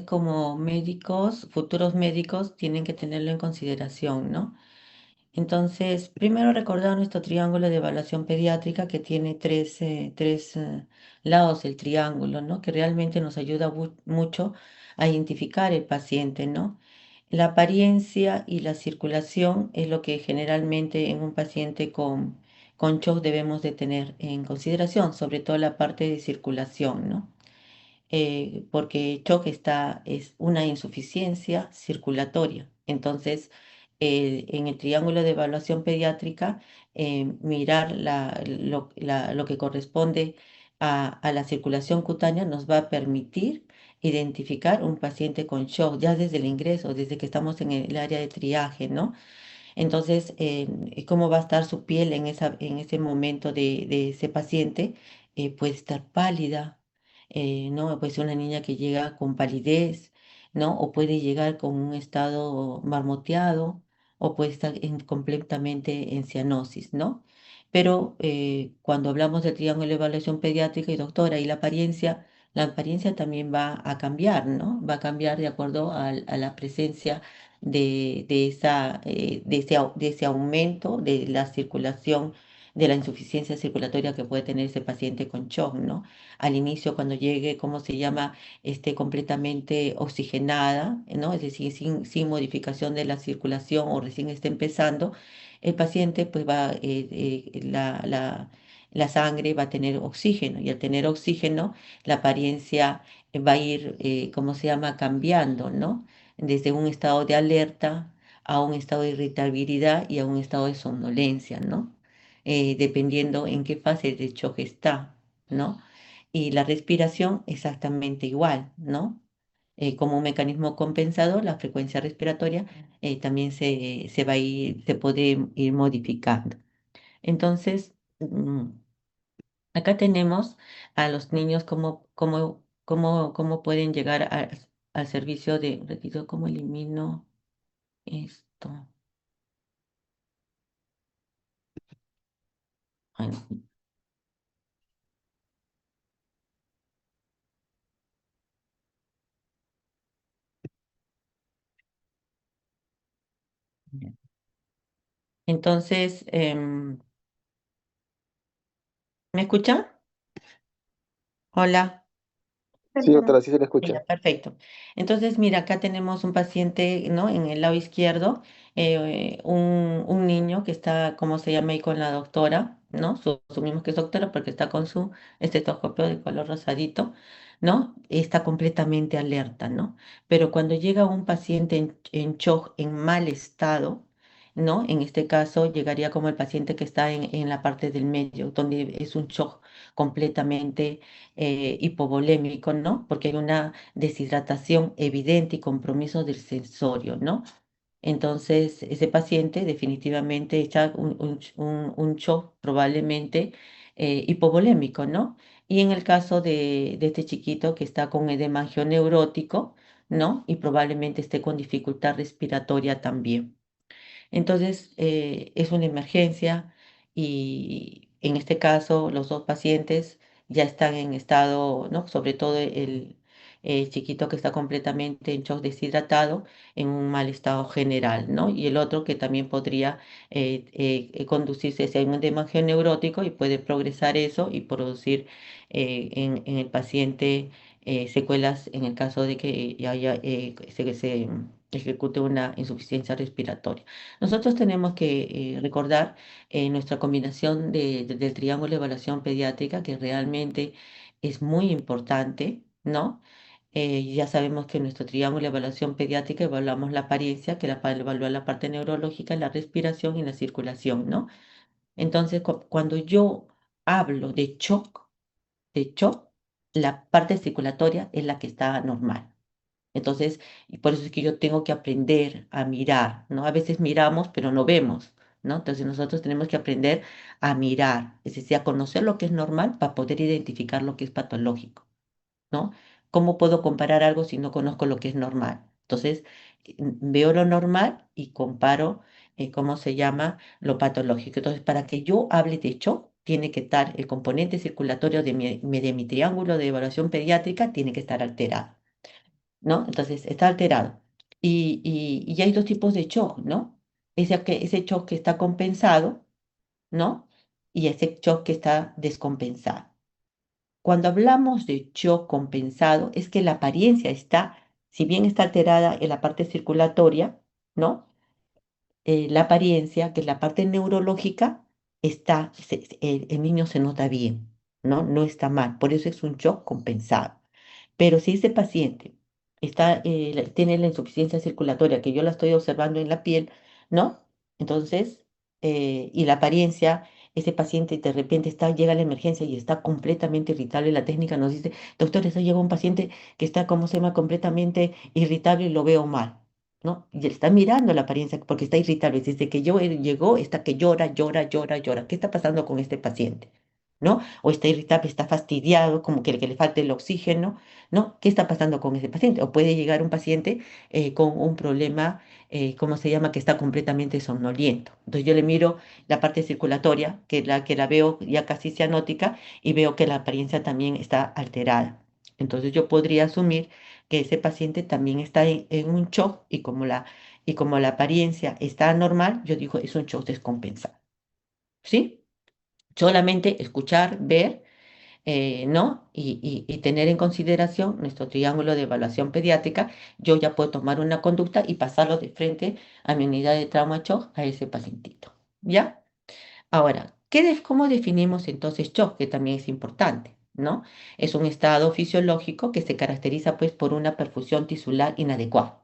como médicos, futuros médicos, tienen que tenerlo en consideración, ¿no? Entonces, primero recordar nuestro triángulo de evaluación pediátrica que tiene tres lados el triángulo, ¿no? Que realmente nos ayuda mucho a identificar el paciente, ¿no? La apariencia y la circulación es lo que generalmente en un paciente con shock debemos de tener en consideración, sobre todo la parte de circulación, ¿no? Porque shock es una insuficiencia circulatoria. Entonces, en el triángulo de evaluación pediátrica, mirar lo que corresponde a la circulación cutánea nos va a permitir identificar un paciente con shock ya desde el ingreso, desde que estamos en el área de triaje, ¿no? Entonces, cómo va a estar su piel en ese momento de ese paciente. Puede estar pálida, ¿no? Puede ser una niña que llega con palidez, ¿no? O puede llegar con un estado marmoteado, o puede estar completamente en cianosis, ¿no? Pero cuando hablamos del triángulo de evaluación pediátrica y doctora y la apariencia también va a cambiar, ¿no? Va a cambiar de acuerdo a la presencia de ese aumento de la circulación, de la insuficiencia circulatoria que puede tener ese paciente con shock, ¿no? Al inicio, cuando llegue, ¿cómo se llama? Esté completamente oxigenada, ¿no? Es decir, sin modificación de la circulación o recién esté empezando, el paciente pues la sangre va a tener oxígeno y al tener oxígeno, la apariencia va a ir, ¿cómo se llama? Cambiando, ¿no? Desde un estado de alerta a un estado de irritabilidad y a un estado de somnolencia, ¿no? Dependiendo en qué fase de shock está, ¿no? Y la respiración exactamente igual, ¿no? Como un mecanismo compensador, la frecuencia respiratoria también se va a ir, se puede ir modificando. Entonces, acá tenemos a los niños cómo pueden llegar al servicio de, repito, cómo elimino esto. Ay, no, ya. Entonces, ¿me escuchan? Hola. Sí, doctora, sí se le escucha. Ya, perfecto. Entonces, mira, acá tenemos un paciente, ¿no? En el lado izquierdo, un niño que está, ¿cómo se llama ahí con la doctora? ¿No? Asumimos que es doctora porque está con su estetoscopio de color rosadito, ¿no? Está completamente alerta, ¿no? Pero cuando llega un paciente en shock, en mal estado, ¿no? En este caso, llegaría como el paciente que está en la parte del medio, donde es un shock completamente hipovolémico, ¿no? Porque hay una deshidratación evidente y compromiso del sensorio, ¿no? Entonces, ese paciente definitivamente está un shock probablemente hipovolémico, ¿no? Y en el caso de este chiquito que está con edema angioneurótico, ¿no? Y probablemente esté con dificultad respiratoria también. Entonces, es una emergencia y en este caso los dos pacientes ya están en estado, ¿no? Sobre todo el chiquito que está completamente en shock deshidratado, en un mal estado general, ¿no? Y el otro que también podría conducirse hacia un edema neurótico y puede progresar eso y producir en el paciente secuelas en el caso de que haya, se ejecute una insuficiencia respiratoria. Nosotros tenemos que recordar nuestra combinación del triángulo de evaluación pediátrica, que realmente es muy importante, ¿no? Ya sabemos que en nuestro triángulo de evaluación pediátrica evaluamos la apariencia, que evalúa la parte neurológica, la respiración y la circulación, ¿no? Entonces, cuando yo hablo de shock, la parte circulatoria es la que está normal. Entonces, y por eso es que yo tengo que aprender a mirar, ¿no? A veces miramos, pero no vemos, ¿no? Entonces nosotros tenemos que aprender a mirar, es decir, a conocer lo que es normal para poder identificar lo que es patológico, ¿no? ¿Cómo puedo comparar algo si no conozco lo que es normal? Entonces, veo lo normal y comparo, ¿cómo se llama? Lo patológico. Entonces, para que yo hable de shock, tiene que estar el componente circulatorio de mi triángulo de evaluación pediátrica, tiene que estar alterado. ¿no? Entonces está alterado. Y hay dos tipos de shock, ¿no? Ese shock que está compensado, ¿no? Y ese shock que está descompensado. Cuando hablamos de shock compensado, es que la apariencia está, si bien está alterada en la parte circulatoria, ¿no? La apariencia, que es la parte neurológica, el niño se nota bien, ¿no? No está mal. Por eso es un shock compensado. Pero si ese paciente tiene la insuficiencia circulatoria, que yo la estoy observando en la piel, ¿no? Entonces, y la apariencia, ese paciente de repente llega a la emergencia y está completamente irritable. La técnica nos dice, doctor, eso llega un paciente que está, ¿cómo se llama?, completamente irritable y lo veo mal. ¿No? Y él está mirando la apariencia porque está irritable. Desde que él llegó, está que llora, llora, llora, llora. ¿Qué está pasando con este paciente? ¿No? O está irritable, está fastidiado, como que le falta el oxígeno, ¿no? ¿Qué está pasando con ese paciente? O puede llegar un paciente con un problema, ¿cómo se llama?, que está completamente somnoliento. Entonces yo le miro la parte circulatoria, que la veo ya casi cianótica, y veo que la apariencia también está alterada. Entonces yo podría asumir que ese paciente también está en un shock y como la apariencia está normal, yo digo, es un shock descompensado. ¿Sí? Solamente escuchar, ver, ¿no? Y tener en consideración nuestro triángulo de evaluación pediátrica, yo ya puedo tomar una conducta y pasarlo de frente a mi unidad de trauma shock a ese pacientito. ¿Ya? Ahora, ¿cómo definimos entonces shock? Que también es importante, ¿no? Es un estado fisiológico que se caracteriza pues por una perfusión tisular inadecuada.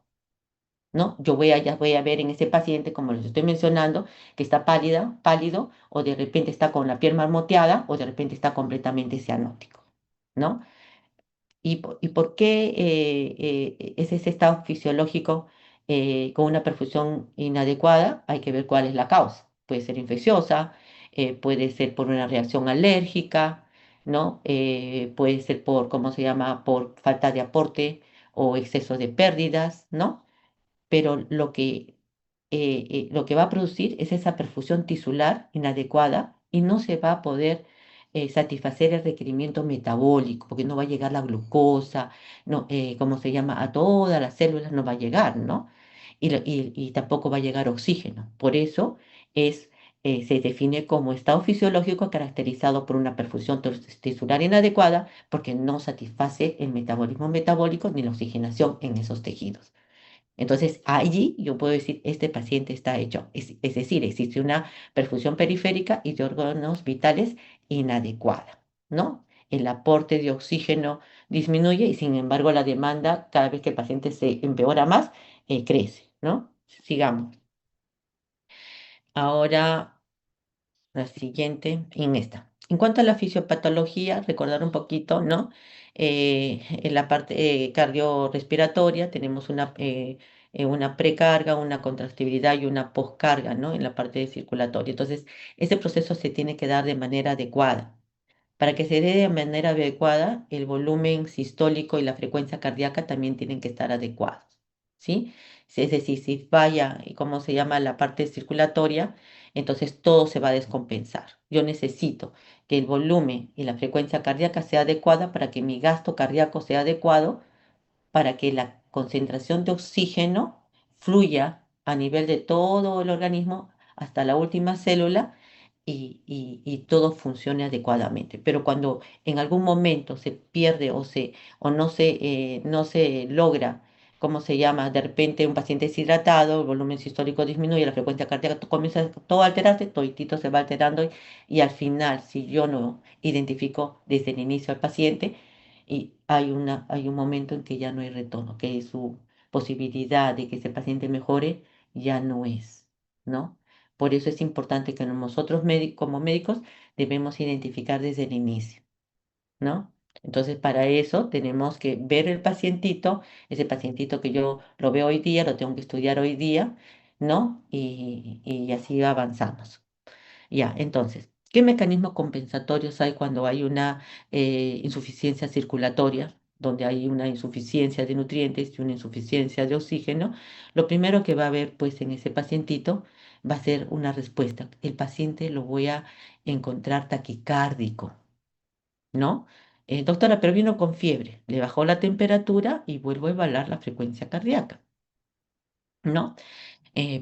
¿No? Ya voy a ver en ese paciente, como les estoy mencionando, que está pálido, o de repente está con la piel marmoteada, o de repente está completamente cianótico, ¿no? ¿Y por qué es ese estado fisiológico con una perfusión inadecuada? Hay que ver cuál es la causa. Puede ser infecciosa, puede ser por una reacción alérgica, ¿no? Puede ser por, ¿cómo se llama?, por falta de aporte o exceso de pérdidas, ¿no? Pero lo que va a producir es esa perfusión tisular inadecuada y no se va a poder satisfacer el requerimiento metabólico, porque no va a llegar la glucosa, no, ¿cómo se llama? A todas las células no va a llegar, ¿no? Y tampoco va a llegar oxígeno. Por eso se define como estado fisiológico caracterizado por una perfusión tisular inadecuada, porque no satisface el metabolismo metabólico ni la oxigenación en esos tejidos. Entonces, allí yo puedo decir, este paciente está hecho. Es decir, existe una perfusión periférica y de órganos vitales inadecuada, ¿no? El aporte de oxígeno disminuye y sin embargo la demanda, cada vez que el paciente se empeora más, crece, ¿no? Sigamos. Ahora, la siguiente, en esta. En cuanto a la fisiopatología, recordar un poquito, ¿no? En la parte cardiorrespiratoria tenemos una precarga, una contractibilidad y una poscarga, ¿no? En la parte circulatoria. Entonces, ese proceso se tiene que dar de manera adecuada. Para que se dé de manera adecuada, el volumen sistólico y la frecuencia cardíaca también tienen que estar adecuados, ¿sí? Es decir, si falla, ¿cómo se llama?, la parte circulatoria, entonces todo se va a descompensar. Yo necesito que el volumen y la frecuencia cardíaca sea adecuada para que mi gasto cardíaco sea adecuado, para que la concentración de oxígeno fluya a nivel de todo el organismo hasta la última célula y todo funcione adecuadamente. Pero cuando en algún momento se pierde o no se logra, ¿cómo se llama? De repente un paciente es hidratado, el volumen sistólico disminuye, la frecuencia cardíaca comienza todo a alterarse, toditito se va alterando y al final, si yo no identifico desde el inicio al paciente, y hay un momento en que ya no hay retorno, que su posibilidad de que ese paciente mejore ya no es, ¿no? Por eso es importante que nosotros como médicos debemos identificar desde el inicio, ¿no? Entonces, para eso tenemos que ver el pacientito, ese pacientito que yo lo veo hoy día, lo tengo que estudiar hoy día, ¿no? Y así avanzamos. Ya, entonces, ¿qué mecanismos compensatorios hay cuando hay una insuficiencia circulatoria, donde hay una insuficiencia de nutrientes y una insuficiencia de oxígeno? Lo primero que va a haber, pues, en ese pacientito va a ser una respuesta. El paciente lo voy a encontrar taquicárdico, ¿no? Doctora, pero vino con fiebre, le bajó la temperatura y vuelvo a evaluar la frecuencia cardíaca, ¿no?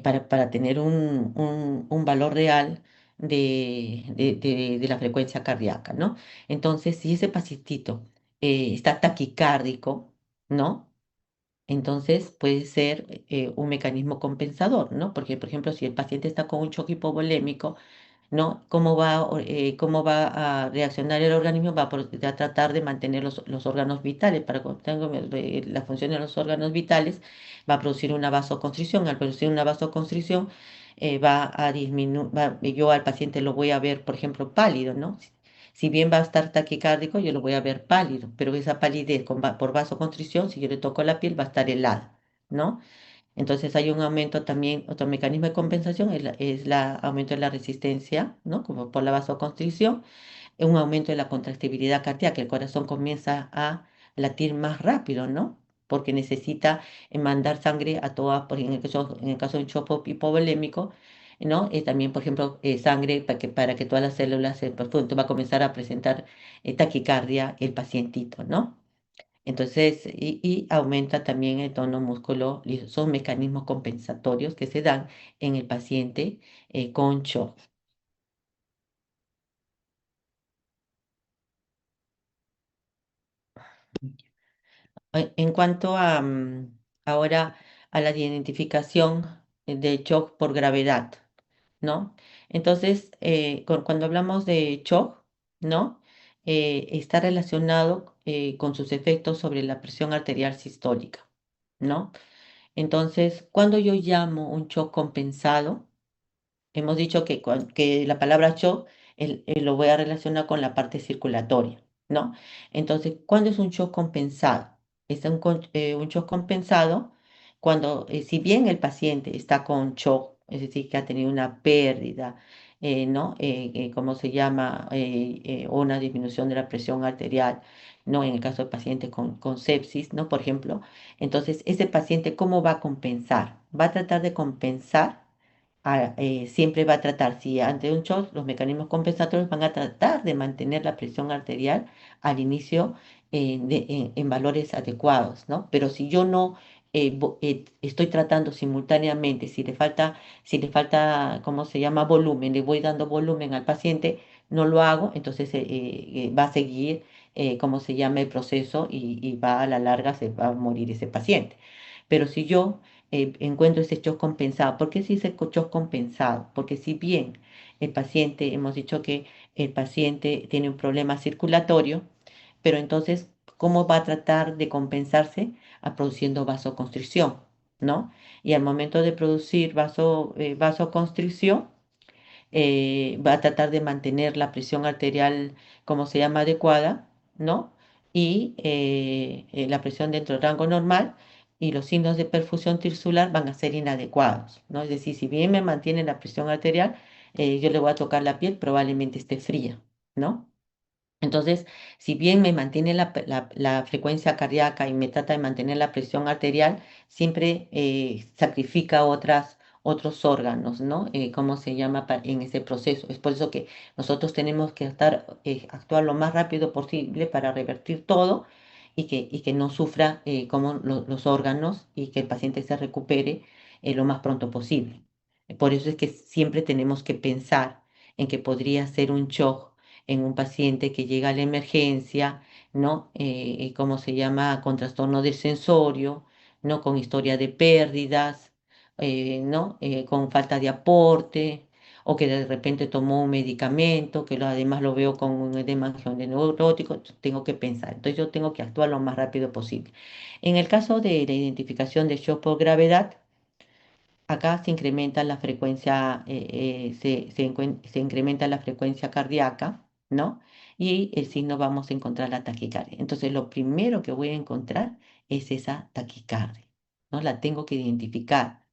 Para tener un valor real de la frecuencia cardíaca, ¿no? Entonces, si ese pacientito está taquicárdico, ¿no? Entonces puede ser un mecanismo compensador, ¿no? Porque, por ejemplo, si el paciente está con un choque hipovolémico, ¿no? Cómo va a reaccionar el organismo? Va a tratar de mantener los órganos vitales. Para cuando tenga la función de los órganos vitales, va a producir una vasoconstricción. Al producir una vasoconstricción, va a disminuir, yo al paciente lo voy a ver, por ejemplo, pálido, ¿no? Si bien va a estar taquicárdico, yo lo voy a ver pálido, pero esa palidez por vasoconstricción, si yo le toco la piel, va a estar helada, ¿no? Entonces hay un aumento también, otro mecanismo de compensación es aumento de la resistencia, ¿no? Como por la vasoconstricción, un aumento de la contractibilidad cardíaca, el corazón comienza a latir más rápido, ¿no? Porque necesita mandar sangre a todas, en el caso de un chopo hipovolémico, ¿no? También, por ejemplo, sangre para que todas las células se perfuren. Va a comenzar a presentar taquicardia el pacientito, ¿no? Entonces, y aumenta también el tono músculo, y son mecanismos compensatorios que se dan en el paciente con shock. En cuanto ahora a la identificación de shock por gravedad, ¿no? Entonces, cuando hablamos de shock, ¿no? Está relacionado con sus efectos sobre la presión arterial sistólica, ¿no? Entonces, cuando yo llamo un shock compensado, hemos dicho que la palabra shock lo voy a relacionar con la parte circulatoria, ¿no? Entonces, ¿cuándo es un shock compensado? Es un shock compensado cuando, si bien el paciente está con shock, es decir, que ha tenido una pérdida, ¿no? ¿Cómo se llama? O una disminución de la presión arterial, ¿no? En el caso de pacientes con sepsis, ¿no? Por ejemplo, entonces, ese paciente, ¿cómo va a compensar? Va a tratar de compensar siempre va a tratar, si ante un shock, los mecanismos compensatorios van a tratar de mantener la presión arterial al inicio en valores adecuados, ¿no? Pero si yo no estoy tratando simultáneamente, si le falta, ¿cómo se llama? Volumen, le voy dando volumen al paciente, no lo hago, entonces va a seguir, ¿cómo se llama? El proceso y va a la larga, se va a morir ese paciente. Pero si yo encuentro ese shock compensado. ¿Por qué se dice shock compensado? Porque si bien el paciente, hemos dicho que el paciente tiene un problema circulatorio, pero entonces, ¿cómo va a tratar de compensarse? Produciendo vasoconstricción, ¿no? Y al momento de producir vasoconstricción, va a tratar de mantener la presión arterial, como se llama, adecuada, ¿no? Y la presión dentro del rango normal y los signos de perfusión tisular van a ser inadecuados, ¿no? Es decir, si bien me mantiene la presión arterial, yo le voy a tocar la piel, probablemente esté fría, ¿no? Entonces, si bien me mantiene la frecuencia cardíaca y me trata de mantener la presión arterial, siempre sacrifica otros órganos, ¿no? ¿Cómo se llama en ese proceso? Es por eso que nosotros tenemos que actuar lo más rápido posible para revertir todo y que no sufra como los órganos y que el paciente se recupere lo más pronto posible. Por eso es que siempre tenemos que pensar en que podría ser un shock en un paciente que llega a la emergencia, ¿no? ¿Cómo se llama? Con trastorno del sensorio, ¿no? Con historia de pérdidas, ¿no? Con falta de aporte, o que de repente tomó un medicamento, que además lo veo con un edema neurótico, tengo que pensar. Entonces yo tengo que actuar lo más rápido posible. En el caso de la identificación de shock por gravedad, acá se incrementa la frecuencia, se incrementa la frecuencia cardíaca, ¿no? Y el signo vamos a encontrar la taquicardia. Entonces, lo primero que voy a encontrar es esa taquicardia, ¿no? La tengo que identificar.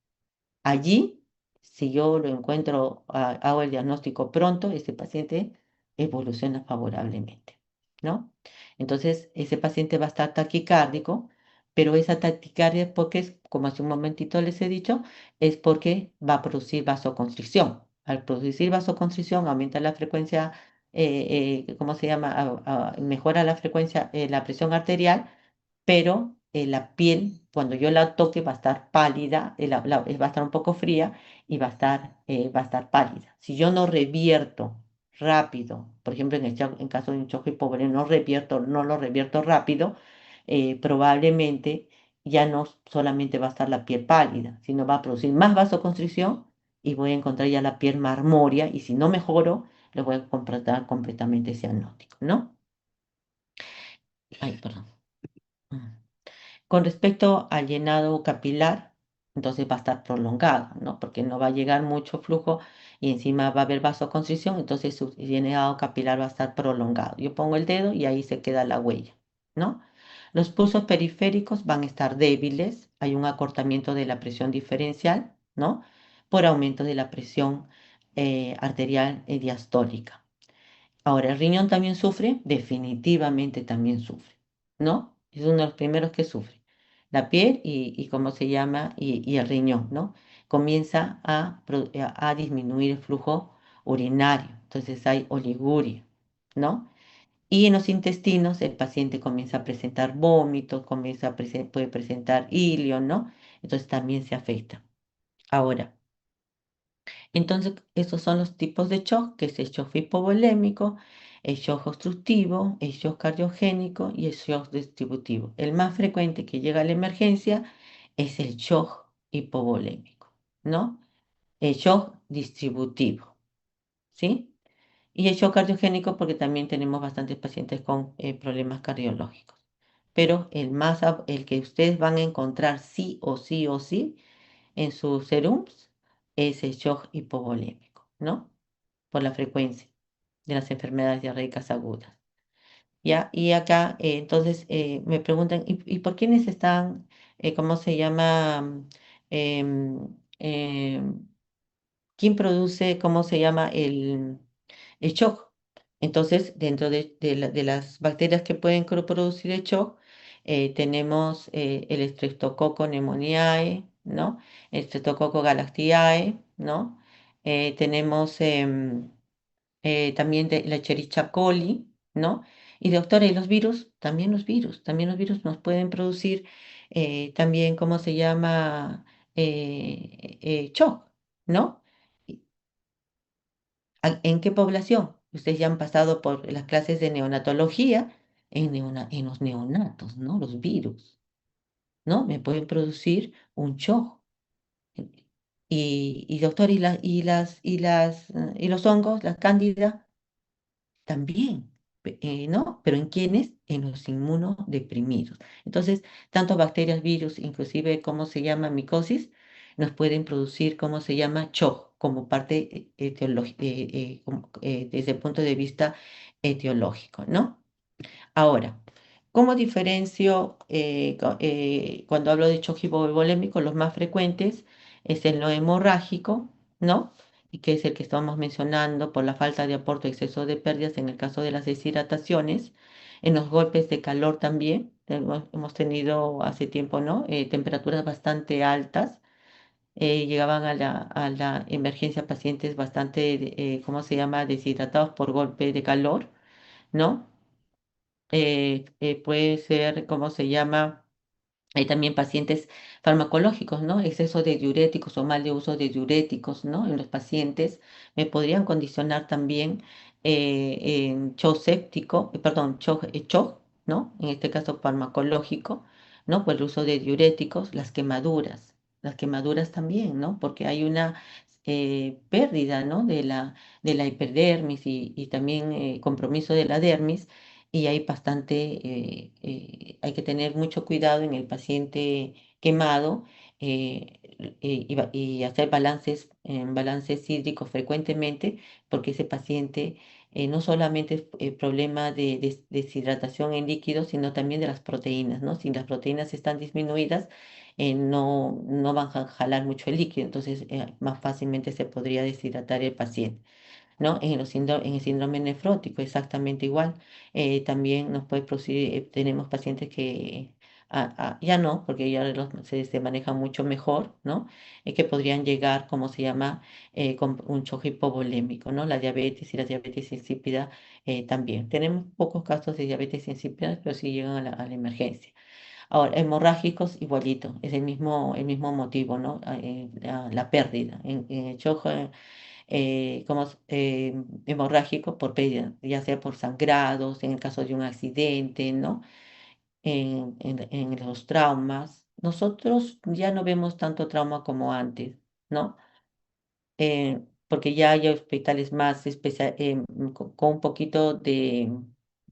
Allí, si yo lo encuentro, hago el diagnóstico pronto, ese paciente evoluciona favorablemente, ¿no? Entonces, ese paciente va a estar taquicárdico, pero esa taquicardia es porque, como hace un momentito les he dicho, es porque va a producir vasoconstricción. Al producir vasoconstricción, aumenta la frecuencia, ¿cómo se llama? Mejora la frecuencia, la presión arterial, pero la piel, cuando yo la toque, va a estar pálida, va a estar un poco fría y va a estar pálida. Si yo no revierto rápido, por ejemplo, en caso de un choque pobre, no lo revierto rápido, probablemente ya no solamente va a estar la piel pálida, sino va a producir más vasoconstricción y voy a encontrar ya la piel marmórea y si no mejoro, le voy a completar completamente cianótico, ¿no? Ay, perdón. Mm. Con respecto al llenado capilar, entonces va a estar prolongado, ¿no? Porque no va a llegar mucho flujo y encima va a haber vasoconstricción, entonces su llenado capilar va a estar prolongado. Yo pongo el dedo y ahí se queda la huella, ¿no? Los pulsos periféricos van a estar débiles, hay un acortamiento de la presión diferencial, ¿no? Por aumento de la presión arterial diastólica. Ahora, ¿el riñón también sufre? Definitivamente también sufre, ¿no? Es uno de los primeros que sufre. La piel y ¿cómo se llama? Y el riñón, ¿no? Comienza a disminuir el flujo urinario, entonces hay oliguria, ¿no? Y en los intestinos el paciente comienza a presentar vómitos, puede presentar ilio, ¿no? Entonces también se afecta. Ahora, entonces, estos son los tipos de shock, que es el shock hipovolémico, el shock obstructivo, el shock cardiogénico y el shock distributivo. El más frecuente que llega a la emergencia es el shock hipovolémico, ¿no? El shock distributivo, ¿sí? Y el shock cardiogénico porque también tenemos bastantes pacientes con problemas cardiológicos. Pero el que ustedes van a encontrar sí o sí o sí en sus serums es el shock hipovolémico, ¿no? Por la frecuencia de las enfermedades diarreicas agudas. ¿Ya? Y acá, entonces, me preguntan, ¿y por quiénes están, cómo se llama, em, em, quién produce, cómo se llama el shock? Entonces, dentro de las bacterias que pueden producir el shock, tenemos el Streptococcus pneumoniae, ¿no? El Streptococcus galactiae, ¿no? Tenemos también de la Escherichia coli, ¿no? Y doctora, ¿y los virus? También los virus nos pueden producir también, ¿cómo se llama? Shock, ¿no? ¿Y ¿En qué población? Ustedes ya han pasado por las clases de neonatología en los neonatos, ¿no? Los virus, ¿no? Me pueden producir un shock. Y doctor, ¿y los hongos, las cándidas? También, ¿no? Pero ¿en quiénes? En los inmunodeprimidos. Entonces, tanto bacterias, virus, inclusive, ¿cómo se llama? Micosis, nos pueden producir, ¿cómo se llama? CHO, como parte desde el punto de vista etiológico, ¿no? Ahora, ¿cómo diferencio cuando hablo de choque hipovolémico? Los más frecuentes es el no hemorrágico, ¿no? Y que es el que estamos mencionando por la falta de aporte o exceso de pérdidas en el caso de las deshidrataciones. En los golpes de calor también, hemos tenido hace tiempo, ¿no? Temperaturas bastante altas. Llegaban a la emergencia pacientes bastante, ¿cómo se llama? Deshidratados por golpe de calor, ¿no? Puede ser, ¿cómo se llama? Hay también pacientes farmacológicos, ¿no? Exceso de diuréticos o mal de uso de diuréticos, ¿no? En los pacientes me podrían condicionar también en shock séptico, perdón, shock, ¿no? En este caso farmacológico, ¿no? Por el uso de diuréticos, las quemaduras también, ¿no? Porque hay una pérdida, ¿no? De la hiperdermis y también compromiso de la dermis y hay hay que tener mucho cuidado en el paciente quemado y hacer balances hídricos frecuentemente, porque ese paciente no solamente es problema de deshidratación en líquidos, sino también de las proteínas, ¿no? Si las proteínas están disminuidas, no van a jalar mucho el líquido, entonces más fácilmente se podría deshidratar el paciente. ¿No? En el síndrome nefrótico, exactamente igual. También nos puede producir, tenemos pacientes que ya no, porque ya se manejan mucho mejor, ¿no? Que podrían llegar, como se llama, con un choque hipovolémico, ¿no? La diabetes y la diabetes insípida también. Tenemos pocos casos de diabetes insípida, pero sí llegan a la emergencia. Ahora, hemorrágicos, igualito, es el mismo motivo, ¿no? La pérdida. En el shock hemorrágico por pérdida, ya sea por sangrados, en el caso de un accidente, ¿no? En los traumas. Nosotros ya no vemos tanto trauma como antes, ¿no? Porque ya hay hospitales más con un poquito de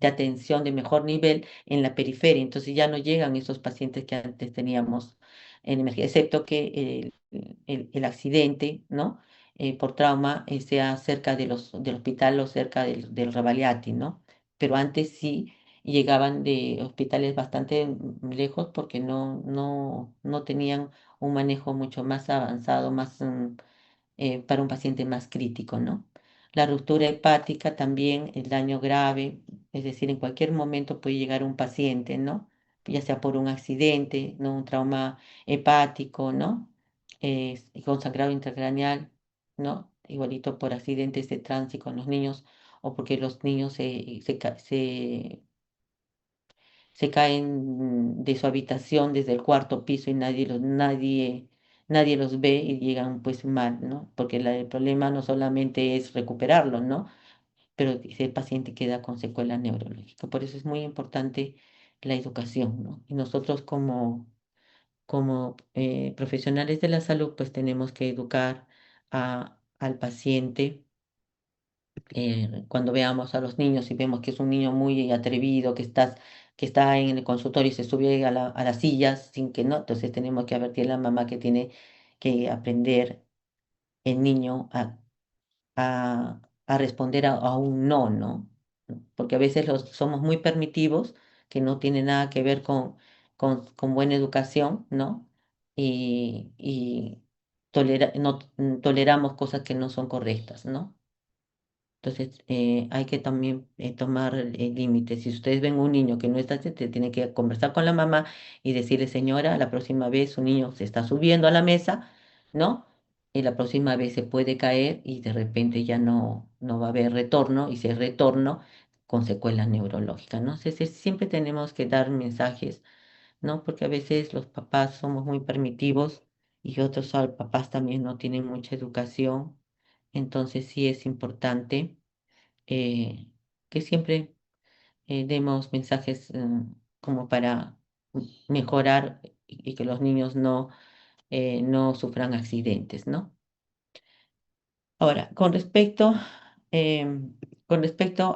atención de mejor nivel en la periferia, entonces ya no llegan esos pacientes que antes teníamos en emergencia, excepto que el accidente, ¿no? Por trauma sea cerca del hospital o cerca del Rebagliati, ¿no? Pero antes sí llegaban de hospitales bastante lejos porque no tenían un manejo mucho más avanzado, para un paciente más crítico, ¿no? La ruptura hepática también, el daño grave, es decir, en cualquier momento puede llegar un paciente, ¿no? Ya sea por un accidente, ¿no? Un trauma hepático, ¿no? Y con sangrado intracraneal, ¿no? Igualito por accidentes de tránsito en los niños o porque los niños se caen de su habitación desde el cuarto piso y nadie los ve y llegan pues mal, ¿no? Porque el problema no solamente es recuperarlo, ¿no? Pero ese paciente queda con secuela neurológica. Por eso es muy importante la educación, ¿no? Y nosotros como profesionales de la salud, pues tenemos que educar al paciente cuando veamos a los niños y vemos que es un niño muy atrevido, que está en el consultorio y se sube a las sillas sin que no, entonces tenemos que advertir a la mamá que tiene que aprender el niño a responder a un no, ¿no? Porque a veces somos muy permitivos, que no tiene nada que ver con buena educación, ¿no? Y no toleramos cosas que no son correctas, ¿no? Entonces, hay que también tomar el límite. Si ustedes ven un niño que no está, se tiene que conversar con la mamá y decirle, señora, la próxima vez su niño se está subiendo a la mesa, ¿no? Y la próxima vez se puede caer y de repente ya no va a haber retorno, y si hay retorno, con secuelas neurológicas, ¿no? Entonces, siempre tenemos que dar mensajes, ¿no? Porque a veces los papás somos muy permitivos y otros papás también no tienen mucha educación. Entonces, sí es importante eh, que siempre demos mensajes como para mejorar y que los niños no sufran accidentes, ¿no? Ahora, con respecto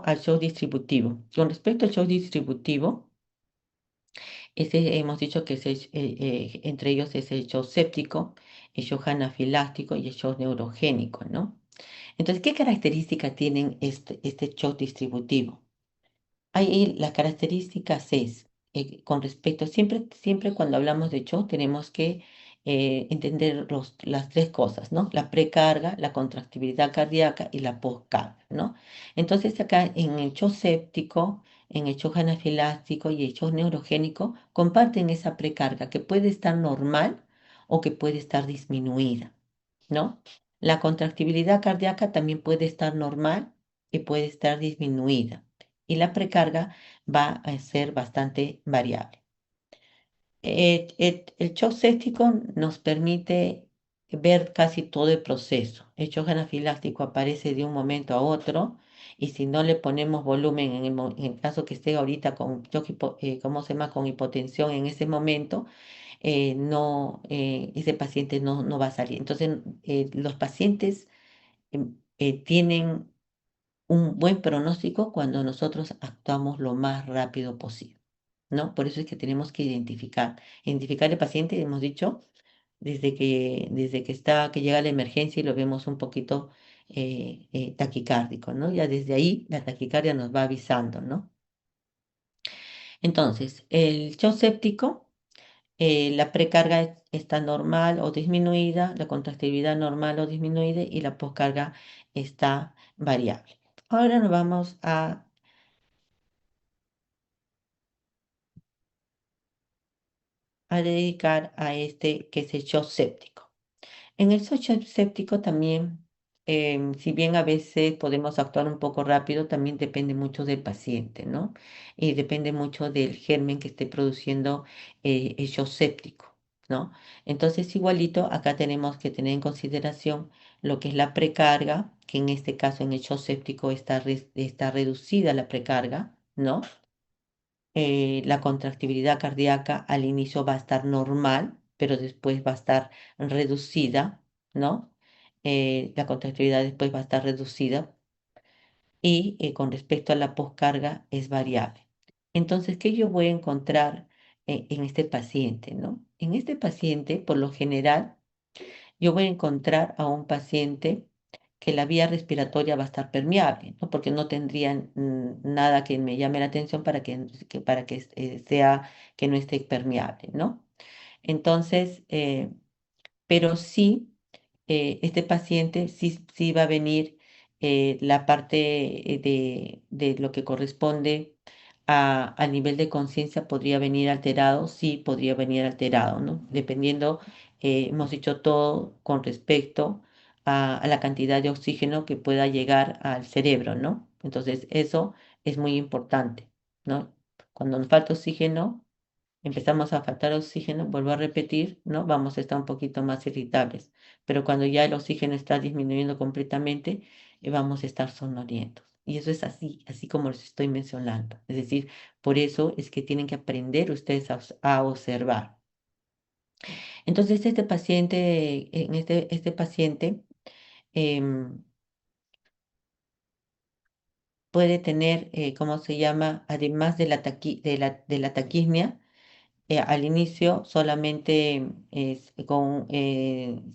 al shock distributivo. Con respecto al shock distributivo, hemos dicho que entre ellos es el shock séptico, el shock anafiláctico y el shock neurogénico, ¿no? Entonces, ¿qué características tienen este shock distributivo? Ahí las características con respecto, siempre cuando hablamos de shock tenemos que entender las tres cosas, ¿no? La precarga, la contractibilidad cardíaca y la poscarga, ¿no? Entonces acá en el shock séptico, en el shock anafiláctico y el shock neurogénico comparten esa precarga que puede estar normal o que puede estar disminuida, ¿no? La contractibilidad cardíaca también puede estar normal y puede estar disminuida, y la precarga va a ser bastante variable. El shock séptico nos permite ver casi todo el proceso. El shock anafiláctico aparece de un momento a otro, y si no le ponemos volumen en el caso que esté ahorita con shock, ¿cómo se llama? Con hipotensión en ese momento, no, ese paciente no va a salir. Entonces, los pacientes tienen un buen pronóstico cuando nosotros actuamos lo más rápido posible, ¿no? Por eso es que tenemos que identificar el paciente, hemos dicho, desde que llega la emergencia y lo vemos un poquito taquicárdico, ¿no? Ya desde ahí la taquicardia nos va avisando, ¿no? Entonces, el shock séptico, la precarga está normal o disminuida, la contractividad normal o disminuida, y la poscarga está variable. Ahora nos vamos a a dedicar a este que es el shock séptico. En el shock séptico también, si bien a veces podemos actuar un poco rápido, también depende mucho del paciente, ¿no? Y depende mucho del germen que esté produciendo el shock séptico, ¿no? Entonces, igualito, acá tenemos que tener en consideración lo que es la precarga, que en este caso en el shock séptico está reducida la precarga, ¿no? La contractibilidad cardíaca al inicio va a estar normal, pero después va a estar reducida, ¿no? La contractibilidad después va a estar reducida y con respecto a la poscarga es variable. Entonces, ¿qué yo voy a encontrar en este paciente, ¿no? En este paciente, por lo general, yo voy a encontrar a un paciente que la vía respiratoria va a estar permeable, ¿no? Porque no tendría nada que me llame la atención para para que sea que no esté permeable, ¿no? Entonces, pero sí, este paciente sí va a venir la parte de lo que corresponde a nivel de conciencia podría venir alterado, sí podría venir alterado, ¿no? Dependiendo, hemos dicho todo con respecto a la cantidad de oxígeno que pueda llegar al cerebro, ¿no? Entonces, eso es muy importante, ¿no? Cuando nos falta oxígeno, empezamos a faltar oxígeno, vuelvo a repetir, ¿no? Vamos a estar un poquito más irritables, pero cuando ya el oxígeno está disminuyendo completamente, vamos a estar sonolientos. Y eso es así, así como les estoy mencionando. Es decir, por eso es que tienen que aprender ustedes a observar. Entonces, este paciente, este paciente em, puede tener, ¿cómo se llama? Además de de la taquismia, al inicio solamente es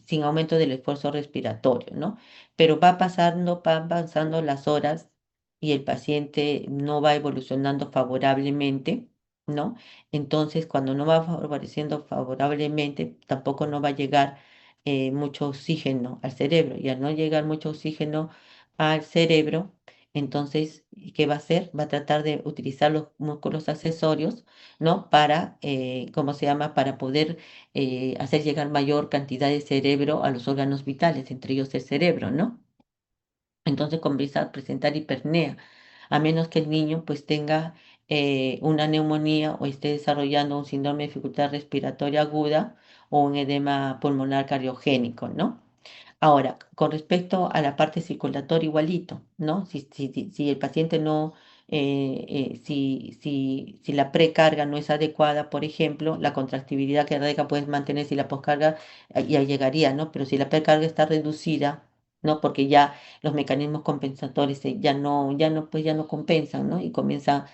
sin aumento del esfuerzo respiratorio, ¿no? Pero van pasando las horas y el paciente no va evolucionando favorablemente, ¿no? Entonces, cuando no va favoreciendo favorablemente, tampoco no va a llegar mucho oxígeno al cerebro. Y al no llegar mucho oxígeno al cerebro, entonces, ¿qué va a hacer? Va a tratar de utilizar los músculos accesorios, ¿no? Para, ¿cómo se llama? Para poder hacer llegar mayor cantidad de cerebro a los órganos vitales, entre ellos el cerebro, ¿no? Entonces comienza a presentar hiperpnea, a menos que el niño pues tenga una neumonía o esté desarrollando un síndrome de dificultad respiratoria aguda o un edema pulmonar cardiogénico, ¿no? Ahora, con respecto a la parte circulatoria, igualito, ¿no? Si el paciente no, si la precarga no es adecuada, por ejemplo, la contractibilidad cardíaca puedes mantener si la poscarga ya llegaría, ¿no? Pero si la precarga está reducida, ¿no? Porque ya los mecanismos compensatorios pues ya no compensan, ¿no? Y comienza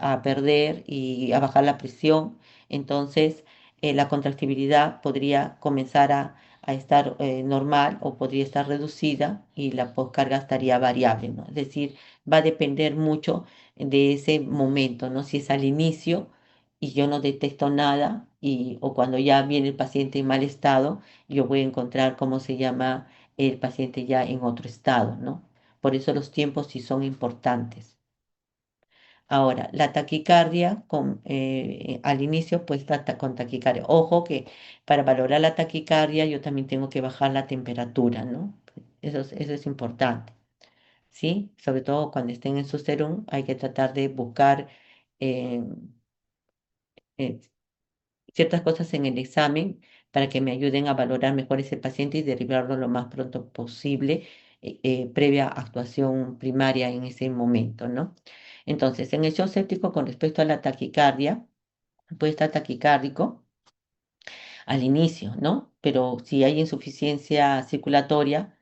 a perder y a bajar la presión. Entonces, la contractibilidad podría comenzar a estar normal o podría estar reducida y la poscarga estaría variable, ¿no? Es decir, va a depender mucho de ese momento, ¿no? Si es al inicio y yo no detecto nada o cuando ya viene el paciente en mal estado, yo voy a encontrar cómo se llama el paciente ya en otro estado, ¿no? Por eso los tiempos sí son importantes. Ahora, la taquicardia al inicio pues está con taquicardia. Ojo que para valorar la taquicardia yo también tengo que bajar la temperatura, ¿no? Eso es importante, ¿sí? Sobre todo cuando estén en su serum hay que tratar de buscar eh, eh, ciertas cosas en el examen para que me ayuden a valorar mejor ese paciente y derivarlo lo más pronto posible, previa actuación primaria en ese momento, ¿no? Entonces, en el shock séptico con respecto a la taquicardia, puede estar taquicárdico al inicio, ¿no? Pero si hay insuficiencia circulatoria,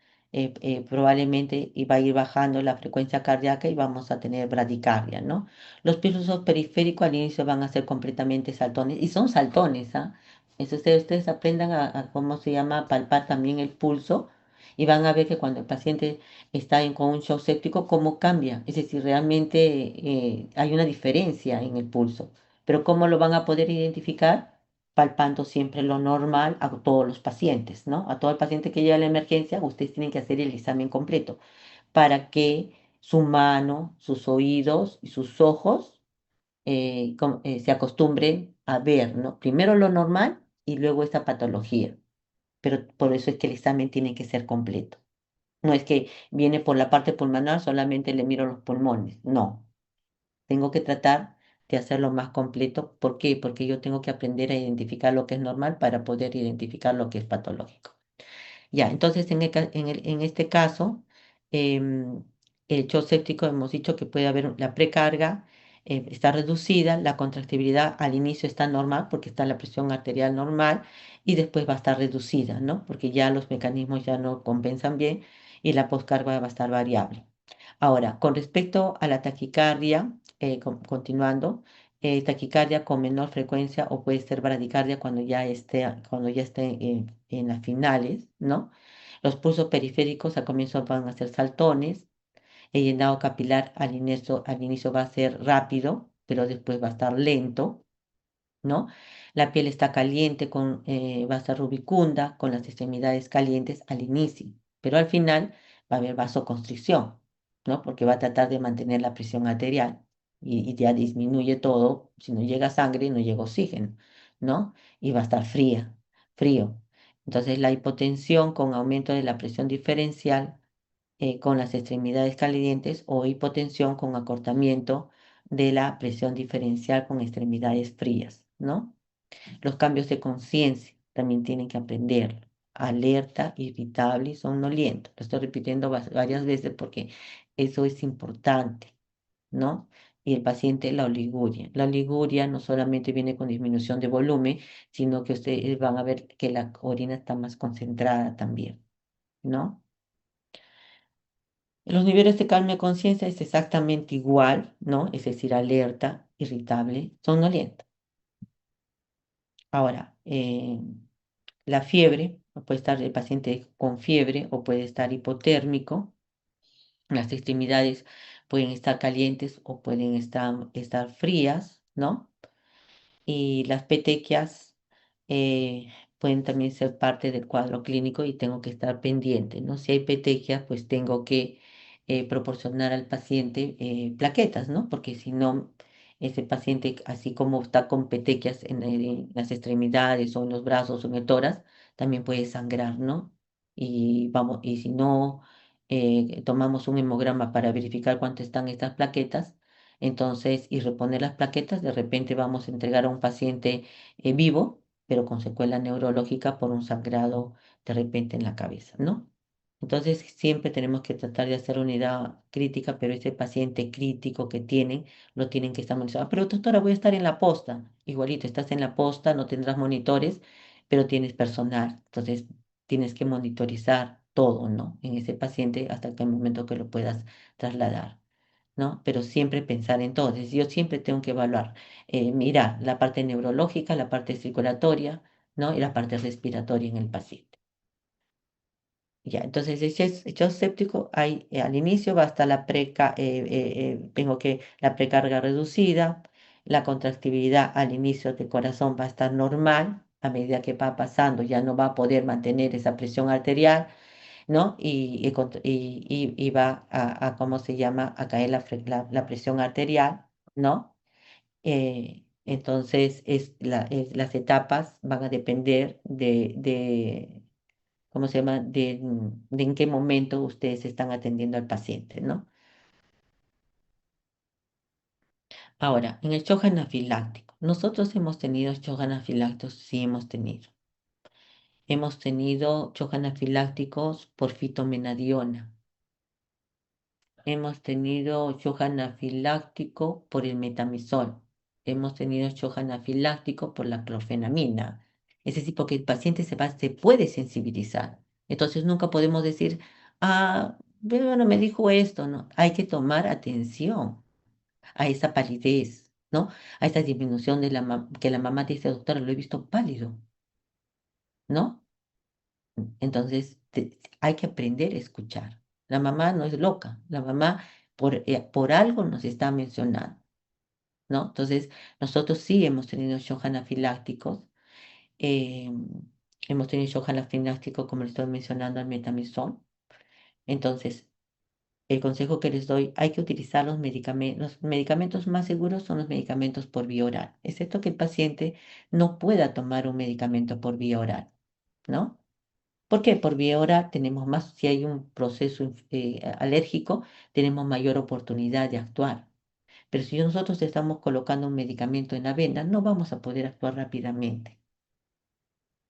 probablemente va a ir bajando la frecuencia cardíaca y vamos a tener bradicardia, ¿no? Los pulsos periféricos al inicio van a ser completamente saltones y son saltones, ¿ah? Eso ustedes aprendan cómo se llama, palpar también el pulso y van a ver que cuando el paciente está con un shock séptico, cómo cambia. Es decir, realmente hay una diferencia en el pulso. Pero ¿cómo lo van a poder identificar? Palpando siempre lo normal a todos los pacientes, ¿no? A todo el paciente que llega a la emergencia, ustedes tienen que hacer el examen completo para que su mano, sus oídos y sus ojos se acostumbren a ver, ¿no? Primero lo normal y luego esta patología. Pero por eso es que el examen tiene que ser completo. No es que viene por la parte pulmonar, solamente le miro los pulmones. No, tengo que tratar de hacerlo más completo. ¿Por qué? Porque yo tengo que aprender a identificar lo que es normal para poder identificar lo que es patológico. Ya, entonces en este caso, em, el shock séptico hemos dicho que puede haber la precarga, está reducida, la contractibilidad al inicio está normal porque está la presión arterial normal y después va a estar reducida, ¿no? Porque ya los mecanismos ya no compensan bien y la poscarga va a estar variable. Ahora, con respecto a la taquicardia, continuando, taquicardia con menor frecuencia o puede ser bradicardia cuando ya esté en las finales, ¿no? Los pulsos periféricos al comienzo van a ser saltones, el llenado capilar al inicio va a ser rápido, pero después va a estar lento, ¿no? La piel está caliente, va a estar rubicunda, con las extremidades calientes al inicio, pero al final va a haber vasoconstricción, ¿no? Porque va a tratar de mantener la presión arterial y ya disminuye todo, si no llega sangre, no llega oxígeno, ¿no? Y va a estar frío. Entonces la hipotensión con aumento de la presión diferencial con las extremidades calientes o hipotensión con acortamiento de la presión diferencial con extremidades frías, ¿no? Los cambios de conciencia también tienen que aprenderlo. Alerta, irritable y somnoliento. Lo estoy repitiendo varias veces porque eso es importante, ¿no? Y el paciente, la oliguria. La oliguria no solamente viene con disminución de volumen, sino que ustedes van a ver que la orina está más concentrada también, ¿no? Los niveles de calma de conciencia es exactamente igual, ¿no? Es decir, alerta, irritable, somnoliento. Ahora, la fiebre, puede estar el paciente con fiebre o puede estar hipotérmico. Las extremidades pueden estar calientes o pueden estar frías, ¿no? Y las petequias pueden también ser parte del cuadro clínico y tengo que estar pendiente, ¿no? Si hay petequias, pues tengo que proporcionar al paciente plaquetas, ¿no? Porque si no, ese paciente, así como está con petequias en las extremidades o en los brazos o en el tórax, también puede sangrar, ¿no? Y si no tomamos un hemograma para verificar cuánto están estas plaquetas, entonces, y reponer las plaquetas, de repente vamos a entregar a un paciente vivo, pero con secuela neurológica por un sangrado de repente en la cabeza, ¿no? Entonces, siempre tenemos que tratar de hacer unidad crítica, pero ese paciente crítico que tienen, lo tienen que estar monitorizando. Pero doctora, voy a estar en la posta. Igualito, estás en la posta, no tendrás monitores, pero tienes personal. Entonces, tienes que monitorizar todo, ¿no? En ese paciente hasta que el momento que lo puedas trasladar. ¿No? Pero siempre pensar en todo. Entonces, yo siempre tengo que evaluar, mirar la parte neurológica, la parte circulatoria, ¿no? Y la parte respiratoria en el paciente. Ya, entonces, hecho séptico, al inicio va a estar la precarga reducida, la contractibilidad al inicio del corazón va a estar normal, a medida que va pasando ya no va a poder mantener esa presión arterial, ¿no? Y va ¿cómo se llama? A caer la presión arterial, ¿no? Entonces, las etapas van a depender ¿cómo se llama? De en qué momento ustedes están atendiendo al paciente, ¿no? Ahora, en el shock anafiláctico, nosotros hemos tenido shock anafilácticos, sí hemos tenido. Hemos tenido shock anafilácticos por fitomenadiona. Hemos tenido shock anafiláctico por el metamizol. Hemos tenido shock anafiláctico por la clorfenamina. Es decir, porque el paciente se puede sensibilizar. Entonces nunca podemos decir, bueno, me dijo esto, ¿no? Hay que tomar atención a esa palidez, ¿no? A esa disminución que la mamá dice, doctora, lo he visto pálido, ¿no? Entonces, hay que aprender a escuchar. La mamá no es loca, la mamá por algo nos está mencionando, ¿no? Entonces, nosotros sí hemos tenido shock anafilácticos, eh, hemos tenido shock anafiláctico, como le estoy mencionando, al metamizol. Entonces, El consejo que les doy, hay que utilizar los medicamentos más seguros son los medicamentos por vía oral, excepto que el paciente no pueda tomar un medicamento por vía oral, ¿no? ¿Por qué? Por vía oral tenemos más, si hay un proceso alérgico, tenemos mayor oportunidad de actuar. Pero si nosotros estamos colocando un medicamento en la vena, no vamos a poder actuar rápidamente,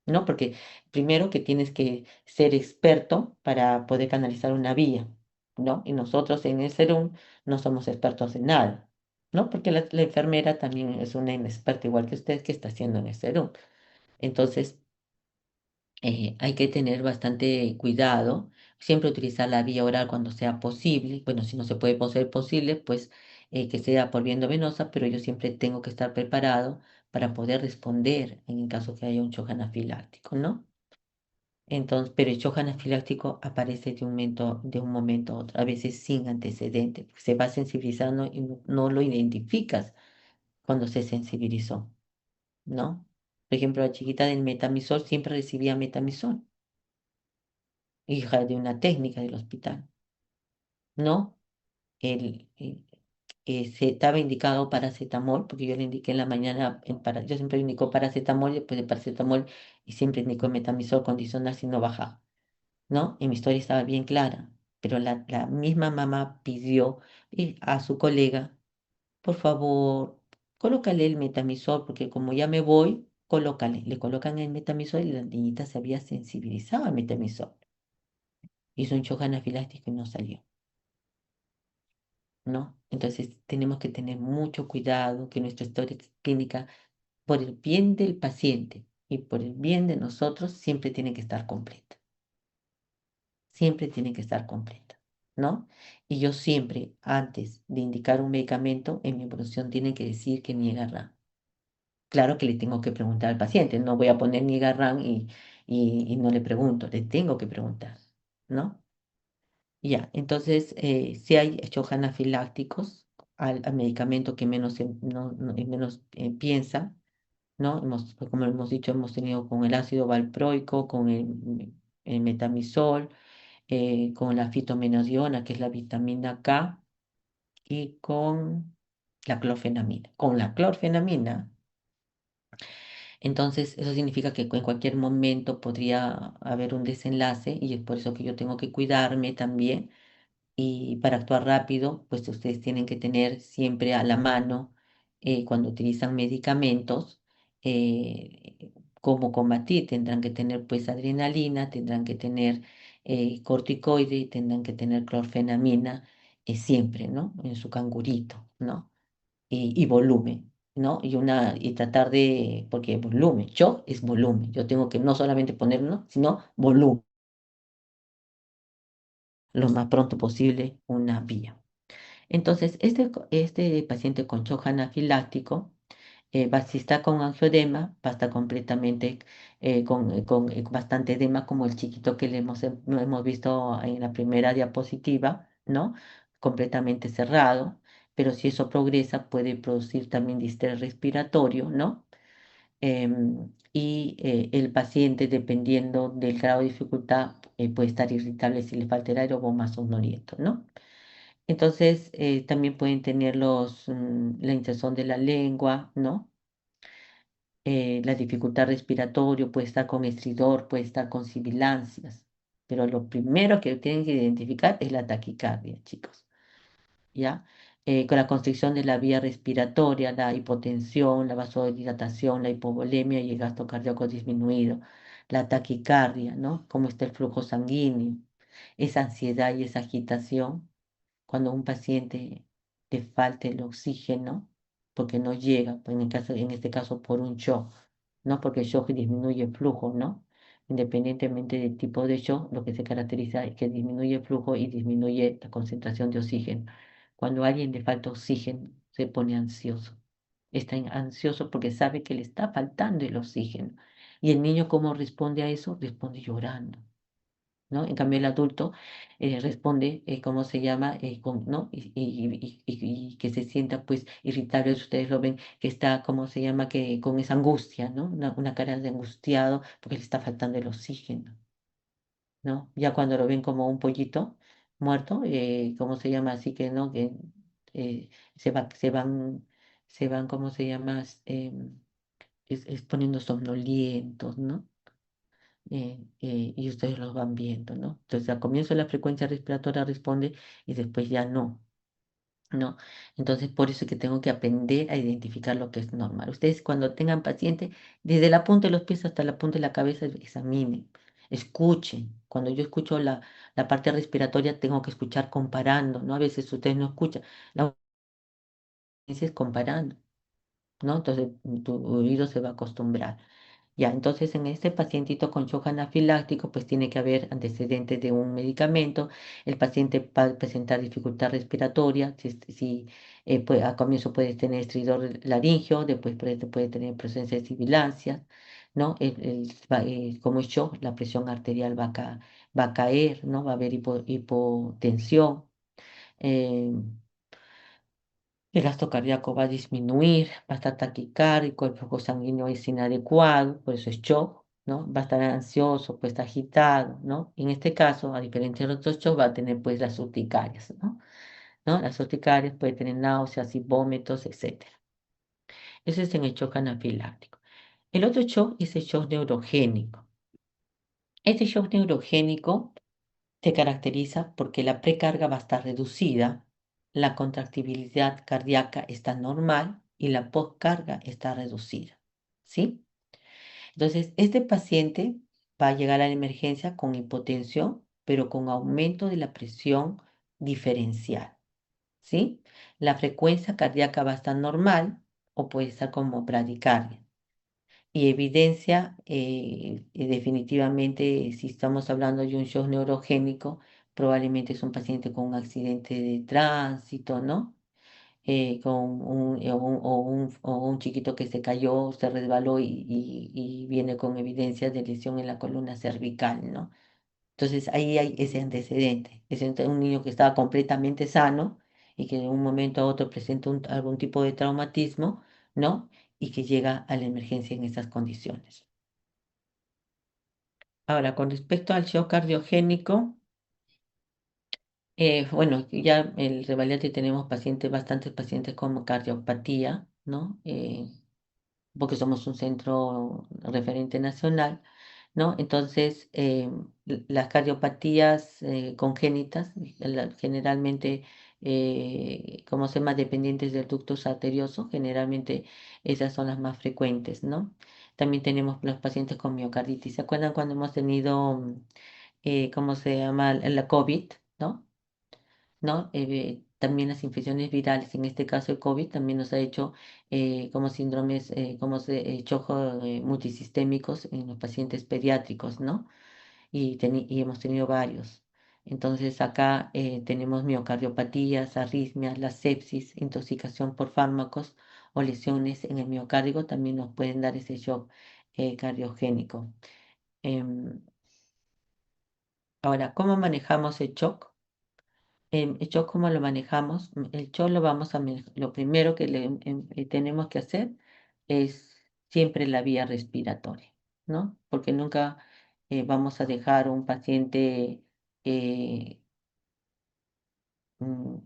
¿no? Porque primero que tienes que ser experto para poder canalizar una vía, ¿no? Y nosotros en el serum no somos expertos en nada, ¿no? Porque la enfermera también es una inexperta igual que usted que está haciendo en el serum. Entonces, hay que tener bastante cuidado, siempre utilizar la vía oral cuando sea posible. Bueno, si no se puede ser posible, pues que sea por vía venosa, pero yo siempre tengo que estar preparado para poder responder en el caso que haya un shock anafiláctico, ¿no? Entonces, pero el shock anafiláctico aparece de un momento a otro, a veces sin antecedente, se va sensibilizando y no lo identificas cuando se sensibilizó, ¿no? Por ejemplo, la chiquita del metamisol siempre recibía metamisol, hija de una técnica del hospital, ¿no? Se estaba indicado paracetamol, porque yo le indiqué en la mañana, yo siempre indico paracetamol, y después de paracetamol, y siempre indico metamisol condicional si no baja, ¿no? Y mi historia estaba bien clara, pero la misma mamá pidió a su colega, por favor, colócale el metamisol, porque como ya me voy, colócale. Le colocan el metamisol y la niñita se había sensibilizado al metamisol. Hizo un shock anafiláctico y no salió. ¿No? Entonces tenemos que tener mucho cuidado que nuestra historia clínica, por el bien del paciente y por el bien de nosotros, siempre tiene que estar completa. Siempre tiene que estar completa, ¿no? Y yo siempre, antes de indicar un medicamento, en mi evolución tiene que decir que niega RAM. Claro que le tengo que preguntar al paciente, no voy a poner niega RAM y no le pregunto, le tengo que preguntar, ¿no? Ya, entonces, si hay shock anafilácticos al medicamento que menos, menos piensa, ¿no? Pues, como hemos dicho, hemos tenido con el ácido valproico, con el metamisol, con la fitomenadiona, que es la vitamina K, y con la clorfenamina. Con la clorfenamina, entonces, eso significa que en cualquier momento podría haber un desenlace y es por eso que yo tengo que cuidarme también y para actuar rápido, pues ustedes tienen que tener siempre a la mano, cuando utilizan medicamentos, cómo combatir. Tendrán que tener pues adrenalina, tendrán que tener corticoide, tendrán que tener clorfenamina siempre, ¿no? En su cangurito, ¿no? Y volumen, ¿no? Y tratar de, porque volumen, yo es volumen. Yo tengo que no solamente poner uno, sino volumen, lo más pronto posible una vía. Entonces, este paciente con shock anafiláctico, si está con angioedema, va a estar completamente con bastante edema, como el chiquito que no hemos visto en la primera diapositiva, ¿no? Completamente cerrado, pero si eso progresa, puede producir también distrés respiratorio, ¿no? El paciente, dependiendo del grado de dificultad, puede estar irritable si le falta el aire o más somnoliento, ¿no? Entonces, también pueden tener la hinchazón de la lengua, ¿no? La dificultad respiratoria, puede estar con estridor, puede estar con sibilancias. Pero lo primero que tienen que identificar es la taquicardia, chicos, ¿ya? Con la constricción de la vía respiratoria, la hipotensión, la vasodilatación, la hipovolemia y el gasto cardíaco disminuido, la taquicardia, ¿no? Cómo está el flujo sanguíneo, esa ansiedad y esa agitación cuando a un paciente le falte el oxígeno, porque no llega, pues, en este caso por un shock, no porque el shock disminuye el flujo, ¿no? Independientemente del tipo de shock, lo que se caracteriza es que disminuye el flujo y disminuye la concentración de oxígeno. Cuando a alguien le falta oxígeno, se pone ansioso. Está ansioso porque sabe que le está faltando el oxígeno. ¿Y el niño cómo responde a eso? Responde llorando. ¿No? En cambio, el adulto responde, ¿cómo se llama? ¿No? Y que se sienta pues irritable, si ustedes lo ven, que está, ¿cómo se llama? Que con esa angustia, ¿no? Una cara de angustiado porque le está faltando el oxígeno, ¿no? Ya cuando lo ven como un pollito, muerto, ¿cómo se llama? Así que no, que se va, se van, ¿cómo se llama? Es poniendo somnolientos, ¿no? Y ustedes los van viendo, ¿no? Entonces, al comienzo la frecuencia respiratoria responde y después ya no, ¿no? Entonces, por eso es que tengo que aprender a identificar lo que es normal. Ustedes cuando tengan paciente, desde la punta de los pies hasta la punta de la cabeza, examinen, escuchen. Cuando yo escucho la parte respiratoria, tengo que escuchar comparando, ¿no? A veces ustedes no escuchan, la audiencia es comparando, ¿no? Entonces, tu oído se va a acostumbrar. Ya, entonces en este pacientito con shock anafiláctico, pues tiene que haber antecedentes de un medicamento. El paciente va a presentar dificultad respiratoria. A comienzo puede tener estridor laringio, después puede tener presencia de sibilancias, ¿no? Como es shock, la presión arterial va a caer, ¿no? Va a haber hipotensión. eh, el gasto cardíaco va a disminuir, va a estar taquicárdico, el flujo sanguíneo es inadecuado, por eso es shock, ¿no? Va a estar ansioso, pues agitado, ¿no? Y en este caso, a diferencia de los otros shocks, va a tener pues las urticarias, ¿no? ¿No? Las urticarias puede tener náuseas y vómitos, etcétera. Ese es en el shock anafiláctico. El otro shock es el shock neurogénico. Este shock neurogénico se caracteriza porque la precarga va a estar reducida, la contractibilidad cardíaca está normal y la postcarga está reducida. ¿Sí? Entonces, este paciente va a llegar a la emergencia con hipotensión, pero con aumento de la presión diferencial. ¿Sí? La frecuencia cardíaca va a estar normal o puede estar como bradicardia y evidencia definitivamente, si estamos hablando de un shock neurogénico, probablemente es un paciente con un accidente de tránsito, ¿no? Con o un chiquito que se cayó, se resbaló y viene con evidencias de lesión en la columna cervical, ¿no? Entonces ahí hay ese antecedente. Un niño que estaba completamente sano y que de un momento a otro presenta algún tipo de traumatismo, ¿no? Y que llega a la emergencia en esas condiciones. Ahora, con respecto al shock cardiogénico, bueno, ya el Revalidate tenemos pacientes, bastantes pacientes con cardiopatía, ¿no? Porque somos un centro referente nacional, ¿no? Entonces, las cardiopatías congénitas, generalmente, como se llama, dependientes del ducto arterioso, generalmente esas son las más frecuentes, ¿no? También tenemos los pacientes con miocarditis. ¿Se acuerdan cuando hemos tenido, cómo se llama, la COVID, ¿no? ¿No? También las infecciones virales, en este caso el COVID, también nos ha hecho como síndromes, chojo multisistémicos en los pacientes pediátricos, ¿no? Y hemos tenido varios. Entonces acá tenemos miocardiopatías, arritmias, la sepsis, intoxicación por fármacos o lesiones en el miocardio también nos pueden dar ese shock cardiogénico. Em, Ahora, ¿cómo manejamos el shock? El shock, ¿cómo lo manejamos? El shock lo vamos a lo primero que tenemos que hacer es siempre la vía respiratoria, ¿no? Porque nunca vamos a dejar a un paciente eh, mm,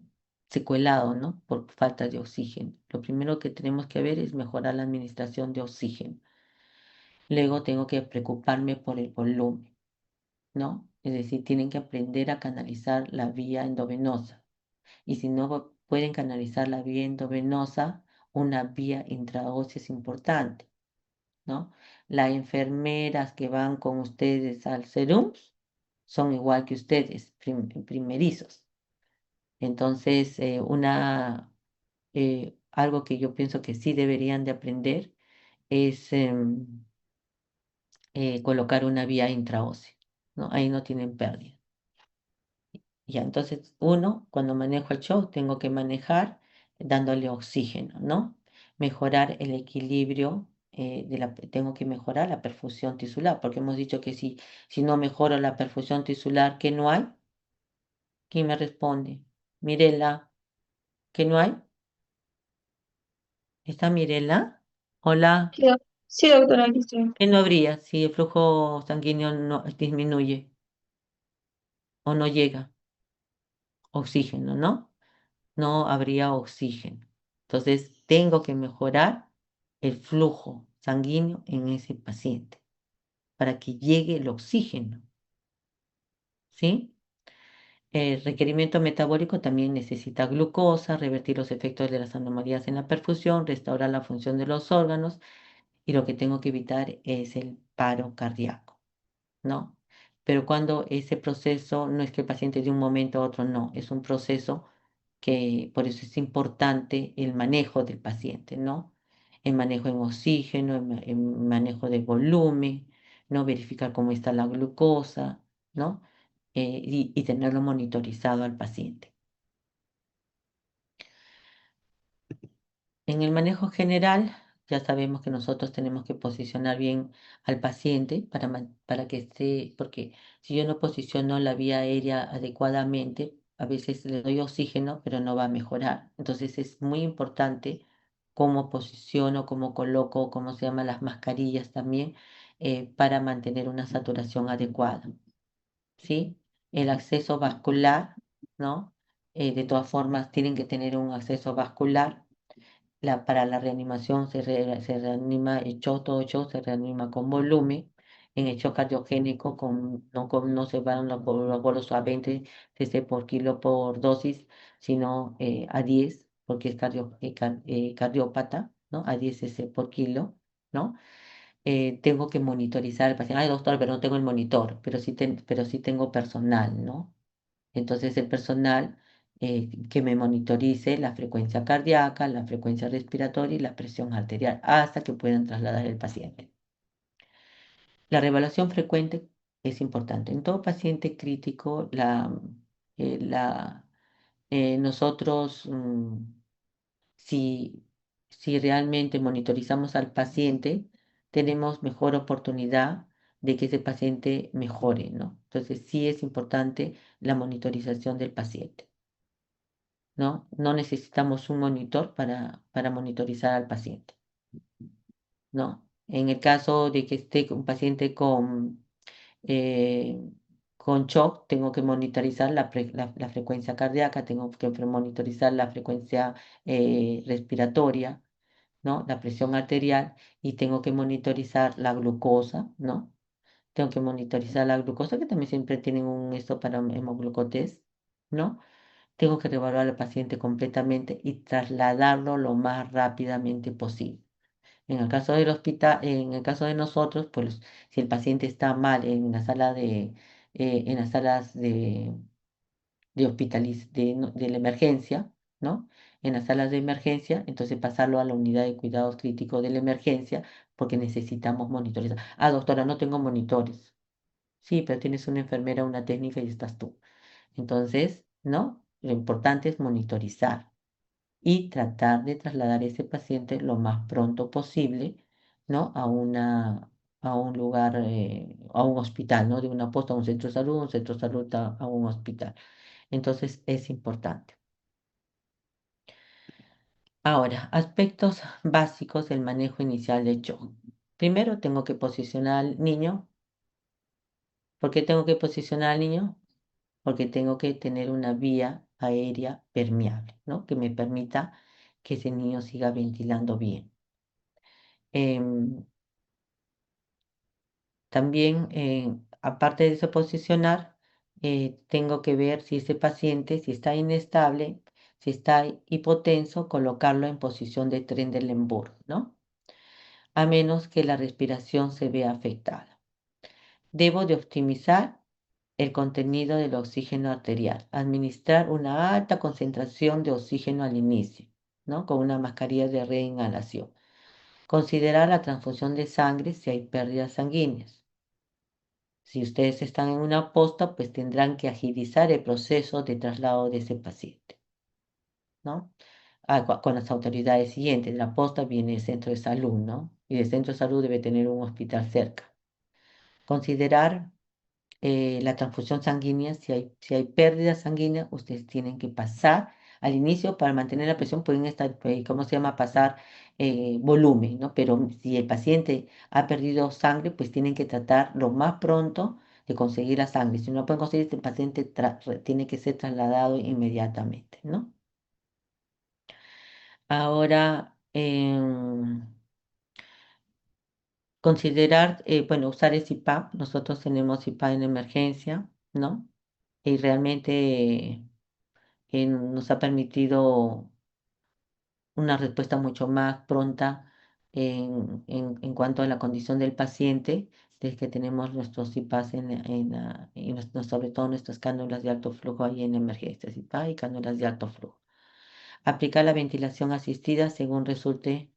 secuelado, ¿no? Por falta de oxígeno. Lo primero que tenemos que ver es mejorar la administración de oxígeno. Luego tengo que preocuparme por el volumen, ¿no? Es decir, tienen que aprender a canalizar la vía endovenosa. Y si no pueden canalizar la vía endovenosa, una vía intraósea es importante, ¿no? Las enfermeras que van con ustedes al SERUMS son igual que ustedes, primerizos. Entonces, algo que yo pienso que sí deberían de aprender es colocar una vía intraósea, ¿no? Ahí no tienen pérdida. Ya, entonces cuando manejo el shock, tengo que manejar dándole oxígeno, ¿no? Mejorar el equilibrio, tengo que mejorar la perfusión tisular, porque hemos dicho que si no mejoro la perfusión tisular, ¿qué no hay? ¿Quién me responde? Mirela, ¿qué no hay? ¿Está Mirela? Hola, Sí, sí, doctora, aquí estoy. ¿qué no habría si el flujo sanguíneo no disminuye o no llega? oxígeno, ¿no? No habría oxígeno. Entonces, tengo que mejorar el flujo sanguíneo en ese paciente para que llegue el oxígeno, ¿sí? El requerimiento metabólico también necesita glucosa, revertir los efectos de las anomalías en la perfusión, restaurar la función de los órganos y lo que tengo que evitar es el paro cardíaco, ¿no? Pero cuando ese proceso no es que el paciente de un momento a otro, no, es un proceso que por eso es importante el manejo del paciente, ¿no? El manejo en oxígeno, el manejo de volumen, ¿no? Verificar cómo está la glucosa, ¿no? Y tenerlo monitorizado al paciente. En el manejo general, ya sabemos que nosotros tenemos que posicionar bien al paciente para que esté, porque si yo no posiciono la vía aérea adecuadamente, a veces le doy oxígeno, pero no va a mejorar. Entonces es muy importante cómo posiciono, cómo coloco, cómo se llaman las mascarillas también, para mantener una saturación adecuada, ¿sí? El acceso vascular, ¿no? De todas formas, tienen que tener un acceso vascular para la reanimación se reanima el shock, todo shock se reanima con volumen. En el shock cardiogénico no se van los bolos a 20 cc por kilo por dosis, sino a 10, porque es cardiópata, ¿no? A 10 cc por kilo, ¿no? Tengo que monitorizar al paciente. Ay, doctor, pero no tengo el monitor, pero sí tengo personal, ¿no? Entonces el personal que me monitorice la frecuencia cardíaca, la frecuencia respiratoria y la presión arterial hasta que puedan trasladar el paciente. La reevaluación frecuente es importante. En todo paciente crítico, eh, la, nosotros, si, si realmente monitorizamos al paciente, tenemos mejor oportunidad de que ese paciente mejore, ¿no? Entonces sí es importante la monitorización del paciente. ¿No? No necesitamos un monitor para monitorizar al paciente, ¿no? En el caso de que esté un paciente eh, con shock, tengo que monitorizar la frecuencia cardíaca, tengo que monitorizar la frecuencia respiratoria, ¿no? La presión arterial y tengo que monitorizar la glucosa, ¿no? Tengo que monitorizar la glucosa, que también siempre tienen un esto para hemoglucotés, ¿no? Tengo que reevaluar al paciente completamente y trasladarlo lo más rápidamente posible. En el caso del hospital, en el caso de nosotros, pues si el paciente está mal en la sala en las salas de la emergencia, ¿no? En las salas de emergencia, entonces pasarlo a la unidad de cuidados críticos de la emergencia porque necesitamos monitorizar. Ah, doctora, no tengo monitores. Sí, pero tienes una enfermera, una técnica y estás tú. Entonces, ¿no? Lo importante es monitorizar y tratar de trasladar a ese paciente lo más pronto posible, ¿no? A un lugar, a un hospital, ¿no? De una posta a un centro de salud, un centro de salud a un hospital. Entonces, es importante. Ahora, aspectos básicos del manejo inicial de shock. Primero, tengo que posicionar al niño. ¿Por qué tengo que posicionar al niño? Porque tengo que tener una vía aérea permeable, ¿no? Que me permita que ese niño siga ventilando bien. Em, También, aparte de eso, posicionar, tengo que ver si ese paciente, si está inestable, si está hipotenso, colocarlo en posición de Trendelenburg, ¿no? A menos que la respiración se vea afectada. Debo de optimizar el contenido del oxígeno arterial, administrar una alta concentración de oxígeno al inicio, ¿no? Con una mascarilla de reinhalación. Considerar la transfusión de sangre si hay pérdidas sanguíneas. Si ustedes están en una posta, pues tendrán que agilizar el proceso de traslado de ese paciente, ¿no? Con las autoridades siguientes. De la posta viene el centro de salud, ¿no? Y el centro de salud debe tener un hospital cerca. Considerar la transfusión sanguínea, si hay pérdida sanguínea, ustedes tienen que pasar al inicio para mantener la presión, pueden estar, ¿cómo se llama? Pasar volumen, ¿no? Pero si el paciente ha perdido sangre, pues tienen que tratar lo más pronto de conseguir la sangre. Si no pueden conseguir, este paciente tiene que ser trasladado inmediatamente, ¿no? Ahora, considerar, bueno, usar el CPAP. Nosotros tenemos CPAP en emergencia, ¿no? Y realmente nos ha permitido una respuesta mucho más pronta en cuanto a la condición del paciente, desde que tenemos nuestros CPAPs sobre todo nuestras cánulas de alto flujo ahí en emergencia, CPAP y cánulas de alto flujo. Aplicar la ventilación asistida según resulte,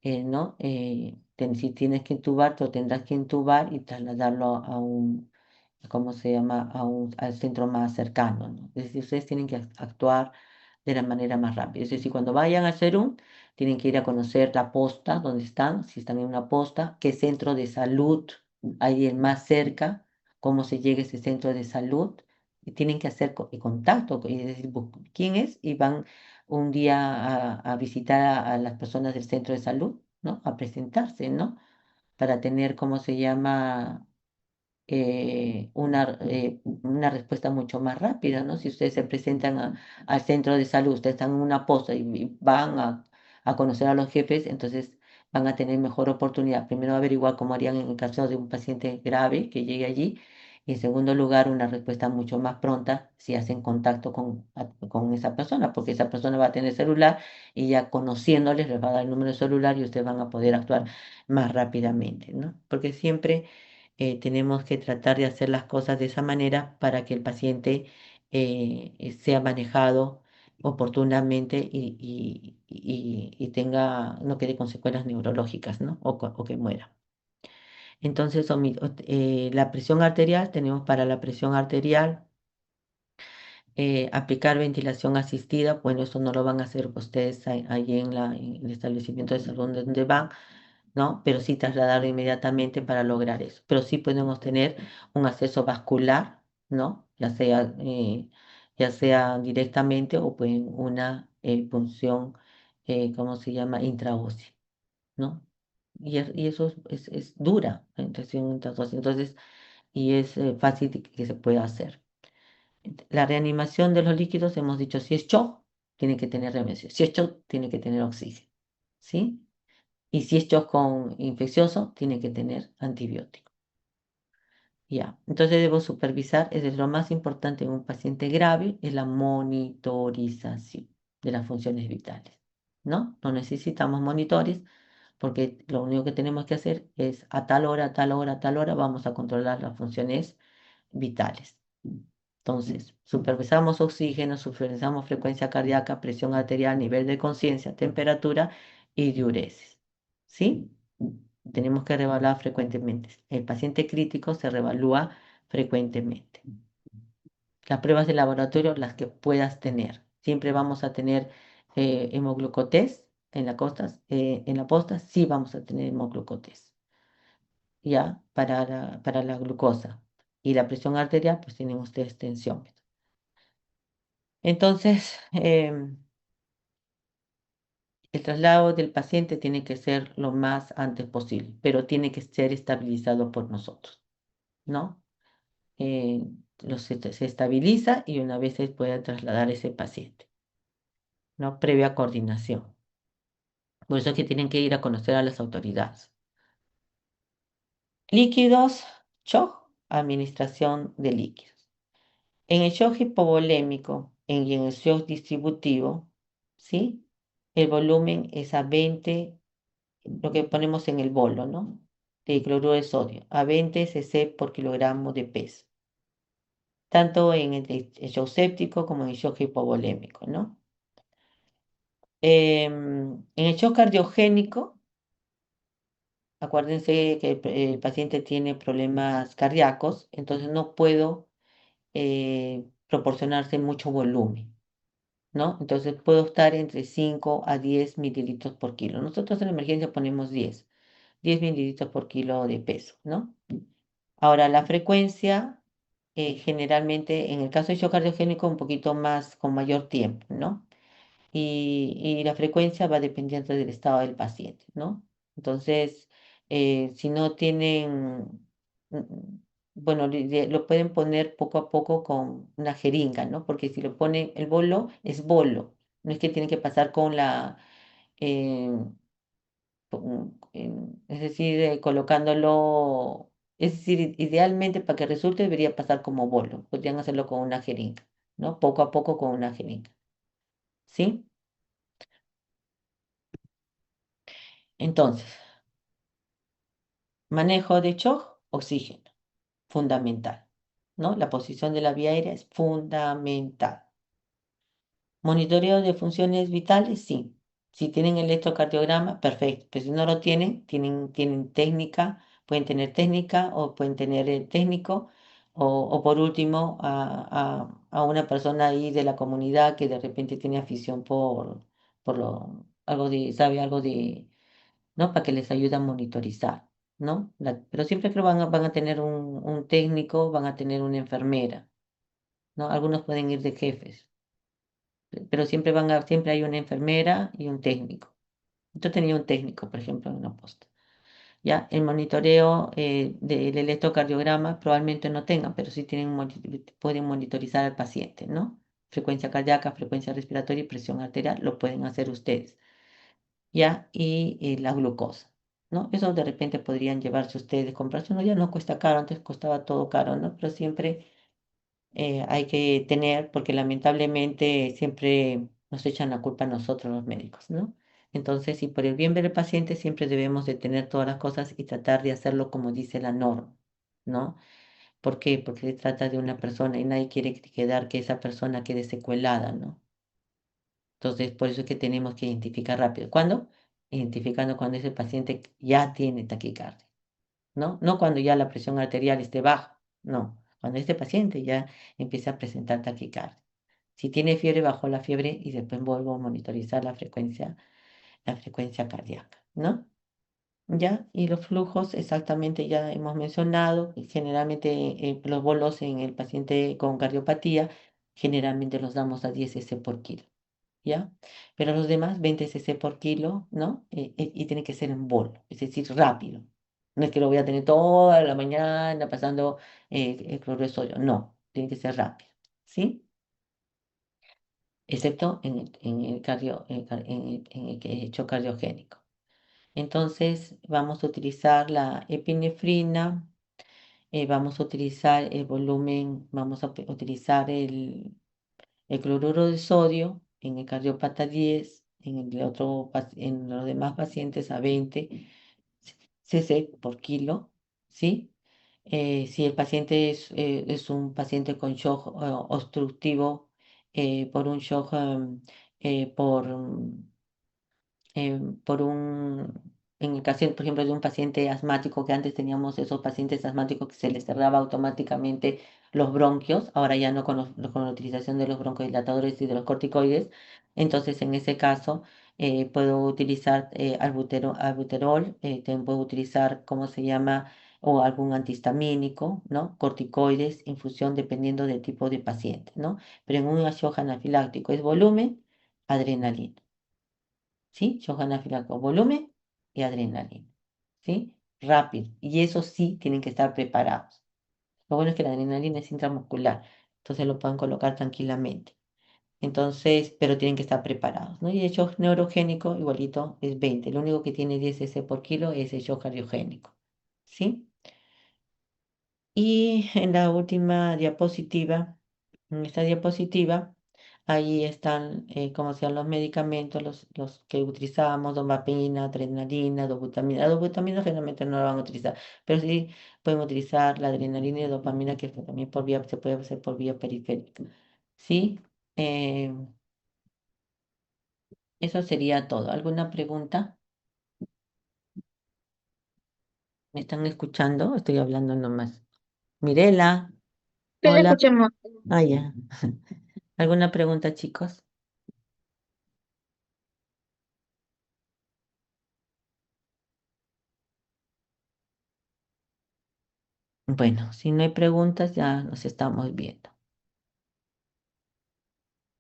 ¿no? Si tienes que intubar, lo tendrás que intubar y trasladarlo a un, ¿cómo se llama? Al centro más cercano, ¿no? Es decir, ustedes tienen que actuar de la manera más rápida. Es decir, cuando vayan a hacer tienen que ir a conocer la posta, donde están, si están en una posta, qué centro de salud hay el más cerca, cómo se llega a ese centro de salud, y tienen que hacer contacto, y decir, quién es, y van un día a visitar a las personas del centro de salud, ¿no? A presentarse, ¿no? Para tener, ¿cómo se llama? Una respuesta mucho más rápida, ¿no? Si ustedes se presentan al centro de salud, ustedes están en una posta y van a conocer a los jefes, entonces van a tener mejor oportunidad. Primero, averiguar cómo harían en el caso de un paciente grave que llegue allí. Y en segundo lugar, una respuesta mucho más pronta si hacen contacto con esa persona, porque esa persona va a tener celular y ya conociéndoles les va a dar el número de celular y ustedes van a poder actuar más rápidamente, ¿no? Porque siempre tenemos que tratar de hacer las cosas de esa manera para que el paciente sea manejado oportunamente y no quede con secuelas neurológicas, ¿no? O que muera. Entonces, la presión arterial, tenemos para la presión arterial aplicar ventilación asistida. Bueno, eso no lo van a hacer ustedes ahí en el establecimiento de salud donde van, ¿no? Pero sí trasladarlo inmediatamente para lograr eso. Pero sí podemos tener un acceso vascular, ¿no? Ya sea directamente o pues una punción, ¿cómo se llama? Intraósea, ¿no? Y eso es dura, la intención intraósea. Entonces, y es fácil que se pueda hacer. La reanimación de los líquidos, hemos dicho, si es shock, tiene que tener remedio. Si es shock, tiene que tener oxígeno, ¿sí? Y si es shock con infeccioso, tiene que tener antibiótico. Ya, entonces debo supervisar, eso es lo más importante en un paciente grave, es la monitorización de las funciones vitales, ¿no? No necesitamos monitores porque lo único que tenemos que hacer es a tal hora, a tal hora, a tal hora, vamos a controlar las funciones vitales. Entonces, supervisamos oxígeno, supervisamos frecuencia cardíaca, presión arterial, nivel de conciencia, temperatura y diuresis, ¿sí? Tenemos que reevaluar frecuentemente. El paciente crítico se reevalúa frecuentemente. Las pruebas de laboratorio, las que puedas tener. Siempre vamos a tener hemoglucotés en la posta, sí vamos a tener hemoglucotés, ya, para la glucosa. Y la presión arterial, pues tienen ustedes tensión. Entonces, el traslado del paciente tiene que ser lo más antes posible, pero tiene que ser estabilizado por nosotros, ¿no? eh, se estabiliza y una vez se puede trasladar ese paciente, ¿no? Previa coordinación. Por eso es que tienen que ir a conocer a las autoridades. Líquidos, shock, administración de líquidos. En el shock hipovolémico y en el shock distributivo, ¿sí? El volumen es a 20, lo que ponemos en el bolo, ¿no? De cloruro de sodio, a 20 cc por kilogramo de peso, tanto en el shock séptico como en el shock hipovolémico, ¿no? En el shock cardiogénico, acuérdense que el paciente tiene problemas cardíacos, entonces no puedo proporcionarse mucho volumen, ¿no? Entonces puedo estar entre 5 a 10 mililitros por kilo. Nosotros en la emergencia ponemos 10 mililitros por kilo de peso, ¿no? Ahora, la frecuencia, generalmente, en el caso de shock cardiogénico, un poquito más, con mayor tiempo, ¿no? Y la frecuencia va dependiendo del estado del paciente, ¿no? Entonces, si no tienen, bueno, lo pueden poner poco a poco con una jeringa, ¿no? Porque si lo pone el bolo, es bolo. No es que tiene que pasar con eh, es decir, colocándolo, es decir, idealmente para que resulte debería pasar como bolo. Podrían hacerlo con una jeringa, ¿no? Poco a poco con una jeringa, ¿sí? Entonces, manejo de shock, oxígeno, fundamental, ¿no? La posición de la vía aérea es fundamental. Monitoreo de funciones vitales, sí. Si tienen electrocardiograma, perfecto. Pero si no lo tienen, tienen técnica, pueden tener técnica o pueden tener el técnico. O por último, a una persona ahí de la comunidad que de repente tiene afición algo sabe algo de, ¿no? Para que les ayude a monitorizar, ¿no? Pero siempre creo van a tener un técnico, van a tener una enfermera, ¿no? Algunos pueden ir de jefes, pero siempre hay una enfermera y un técnico. Yo tenía un técnico, por ejemplo, en una posta. Ya, el monitoreo del electrocardiograma probablemente no tengan, pero sí pueden monitorizar al paciente, ¿no? Frecuencia cardíaca, frecuencia respiratoria y presión arterial, lo pueden hacer ustedes, ¿ya? Y la glucosa, ¿no? Eso de repente podrían llevarse ustedes, comprarse uno, ya no cuesta caro, antes costaba todo caro, ¿no? Pero siempre hay que tener, porque lamentablemente siempre nos echan la culpa a nosotros los médicos, ¿no? Entonces, y por el bien del paciente, siempre debemos de tener todas las cosas y tratar de hacerlo como dice la norma, ¿no? ¿Por qué? Porque se trata de una persona y nadie quiere que esa persona quede secuelada, ¿no? Entonces, por eso es que tenemos que identificar rápido. ¿Cuándo? Identificando cuando ese paciente ya tiene taquicardia, ¿no? No cuando ya la presión arterial esté baja, no, cuando este paciente ya empieza a presentar taquicardia. Si tiene fiebre, bajó la fiebre y después vuelvo a monitorizar la frecuencia cardíaca, ¿no? ¿Ya? Y los flujos, exactamente ya hemos mencionado, y generalmente los bolos en el paciente con cardiopatía, generalmente los damos a 10 cc por kilo. ¿Ya? Pero los demás 20 cc por kilo, ¿no? Y tiene que ser en bolo, es decir, rápido. No es que lo voy a tener toda la mañana pasando el cloruro de sodio, no, tiene que ser rápido, ¿sí? Excepto en el que he hecho cardiogénico. Entonces, vamos a utilizar la epinefrina, vamos a utilizar el volumen, utilizar el cloruro de sodio en el cardiopata 10, en los demás pacientes a 20 cc por kilo, ¿sí? Si el paciente es un paciente con shock obstructivo por un shock por en el caso, por ejemplo, de un paciente asmático, que antes teníamos esos pacientes asmáticos que se les cerraba automáticamente los bronquios, ahora ya no con la utilización de los broncodilatadores y de los corticoides. Entonces, en ese caso, puedo utilizar albuterol, también puedo utilizar, ¿cómo se llama? O algún antihistamínico, ¿no? Corticoides, infusión, dependiendo del tipo de paciente, ¿no? Pero en un shock anafiláctico es volumen, adrenalina. ¿Sí? Shock anafiláctico, volumen y adrenalina, ¿sí? Rápido. Y eso sí, tienen que estar preparados. Lo bueno es que la adrenalina es intramuscular, entonces lo pueden colocar tranquilamente. Entonces, pero tienen que estar preparados, ¿no? Y el shock neurogénico, igualito, es 20. Lo único que tiene 10 cc por kilo es el shock cardiogénico, ¿sí? Y en la última diapositiva, en esta diapositiva, ahí están, cómo se llaman los medicamentos, los que utilizamos, dopamina, adrenalina, dobutamina. La dobutamina generalmente no la van a utilizar, pero sí pueden utilizar la adrenalina y la dopamina, que también se puede hacer por vía periférica. ¿Sí? Eh, Eso sería todo. ¿Alguna pregunta? ¿Me están escuchando? Estoy hablando nomás. Mirela, ¿Qué le hola. escuchamos? Ah, ya. ¿Alguna pregunta, chicos? Bueno, si no hay preguntas, ya nos estamos viendo.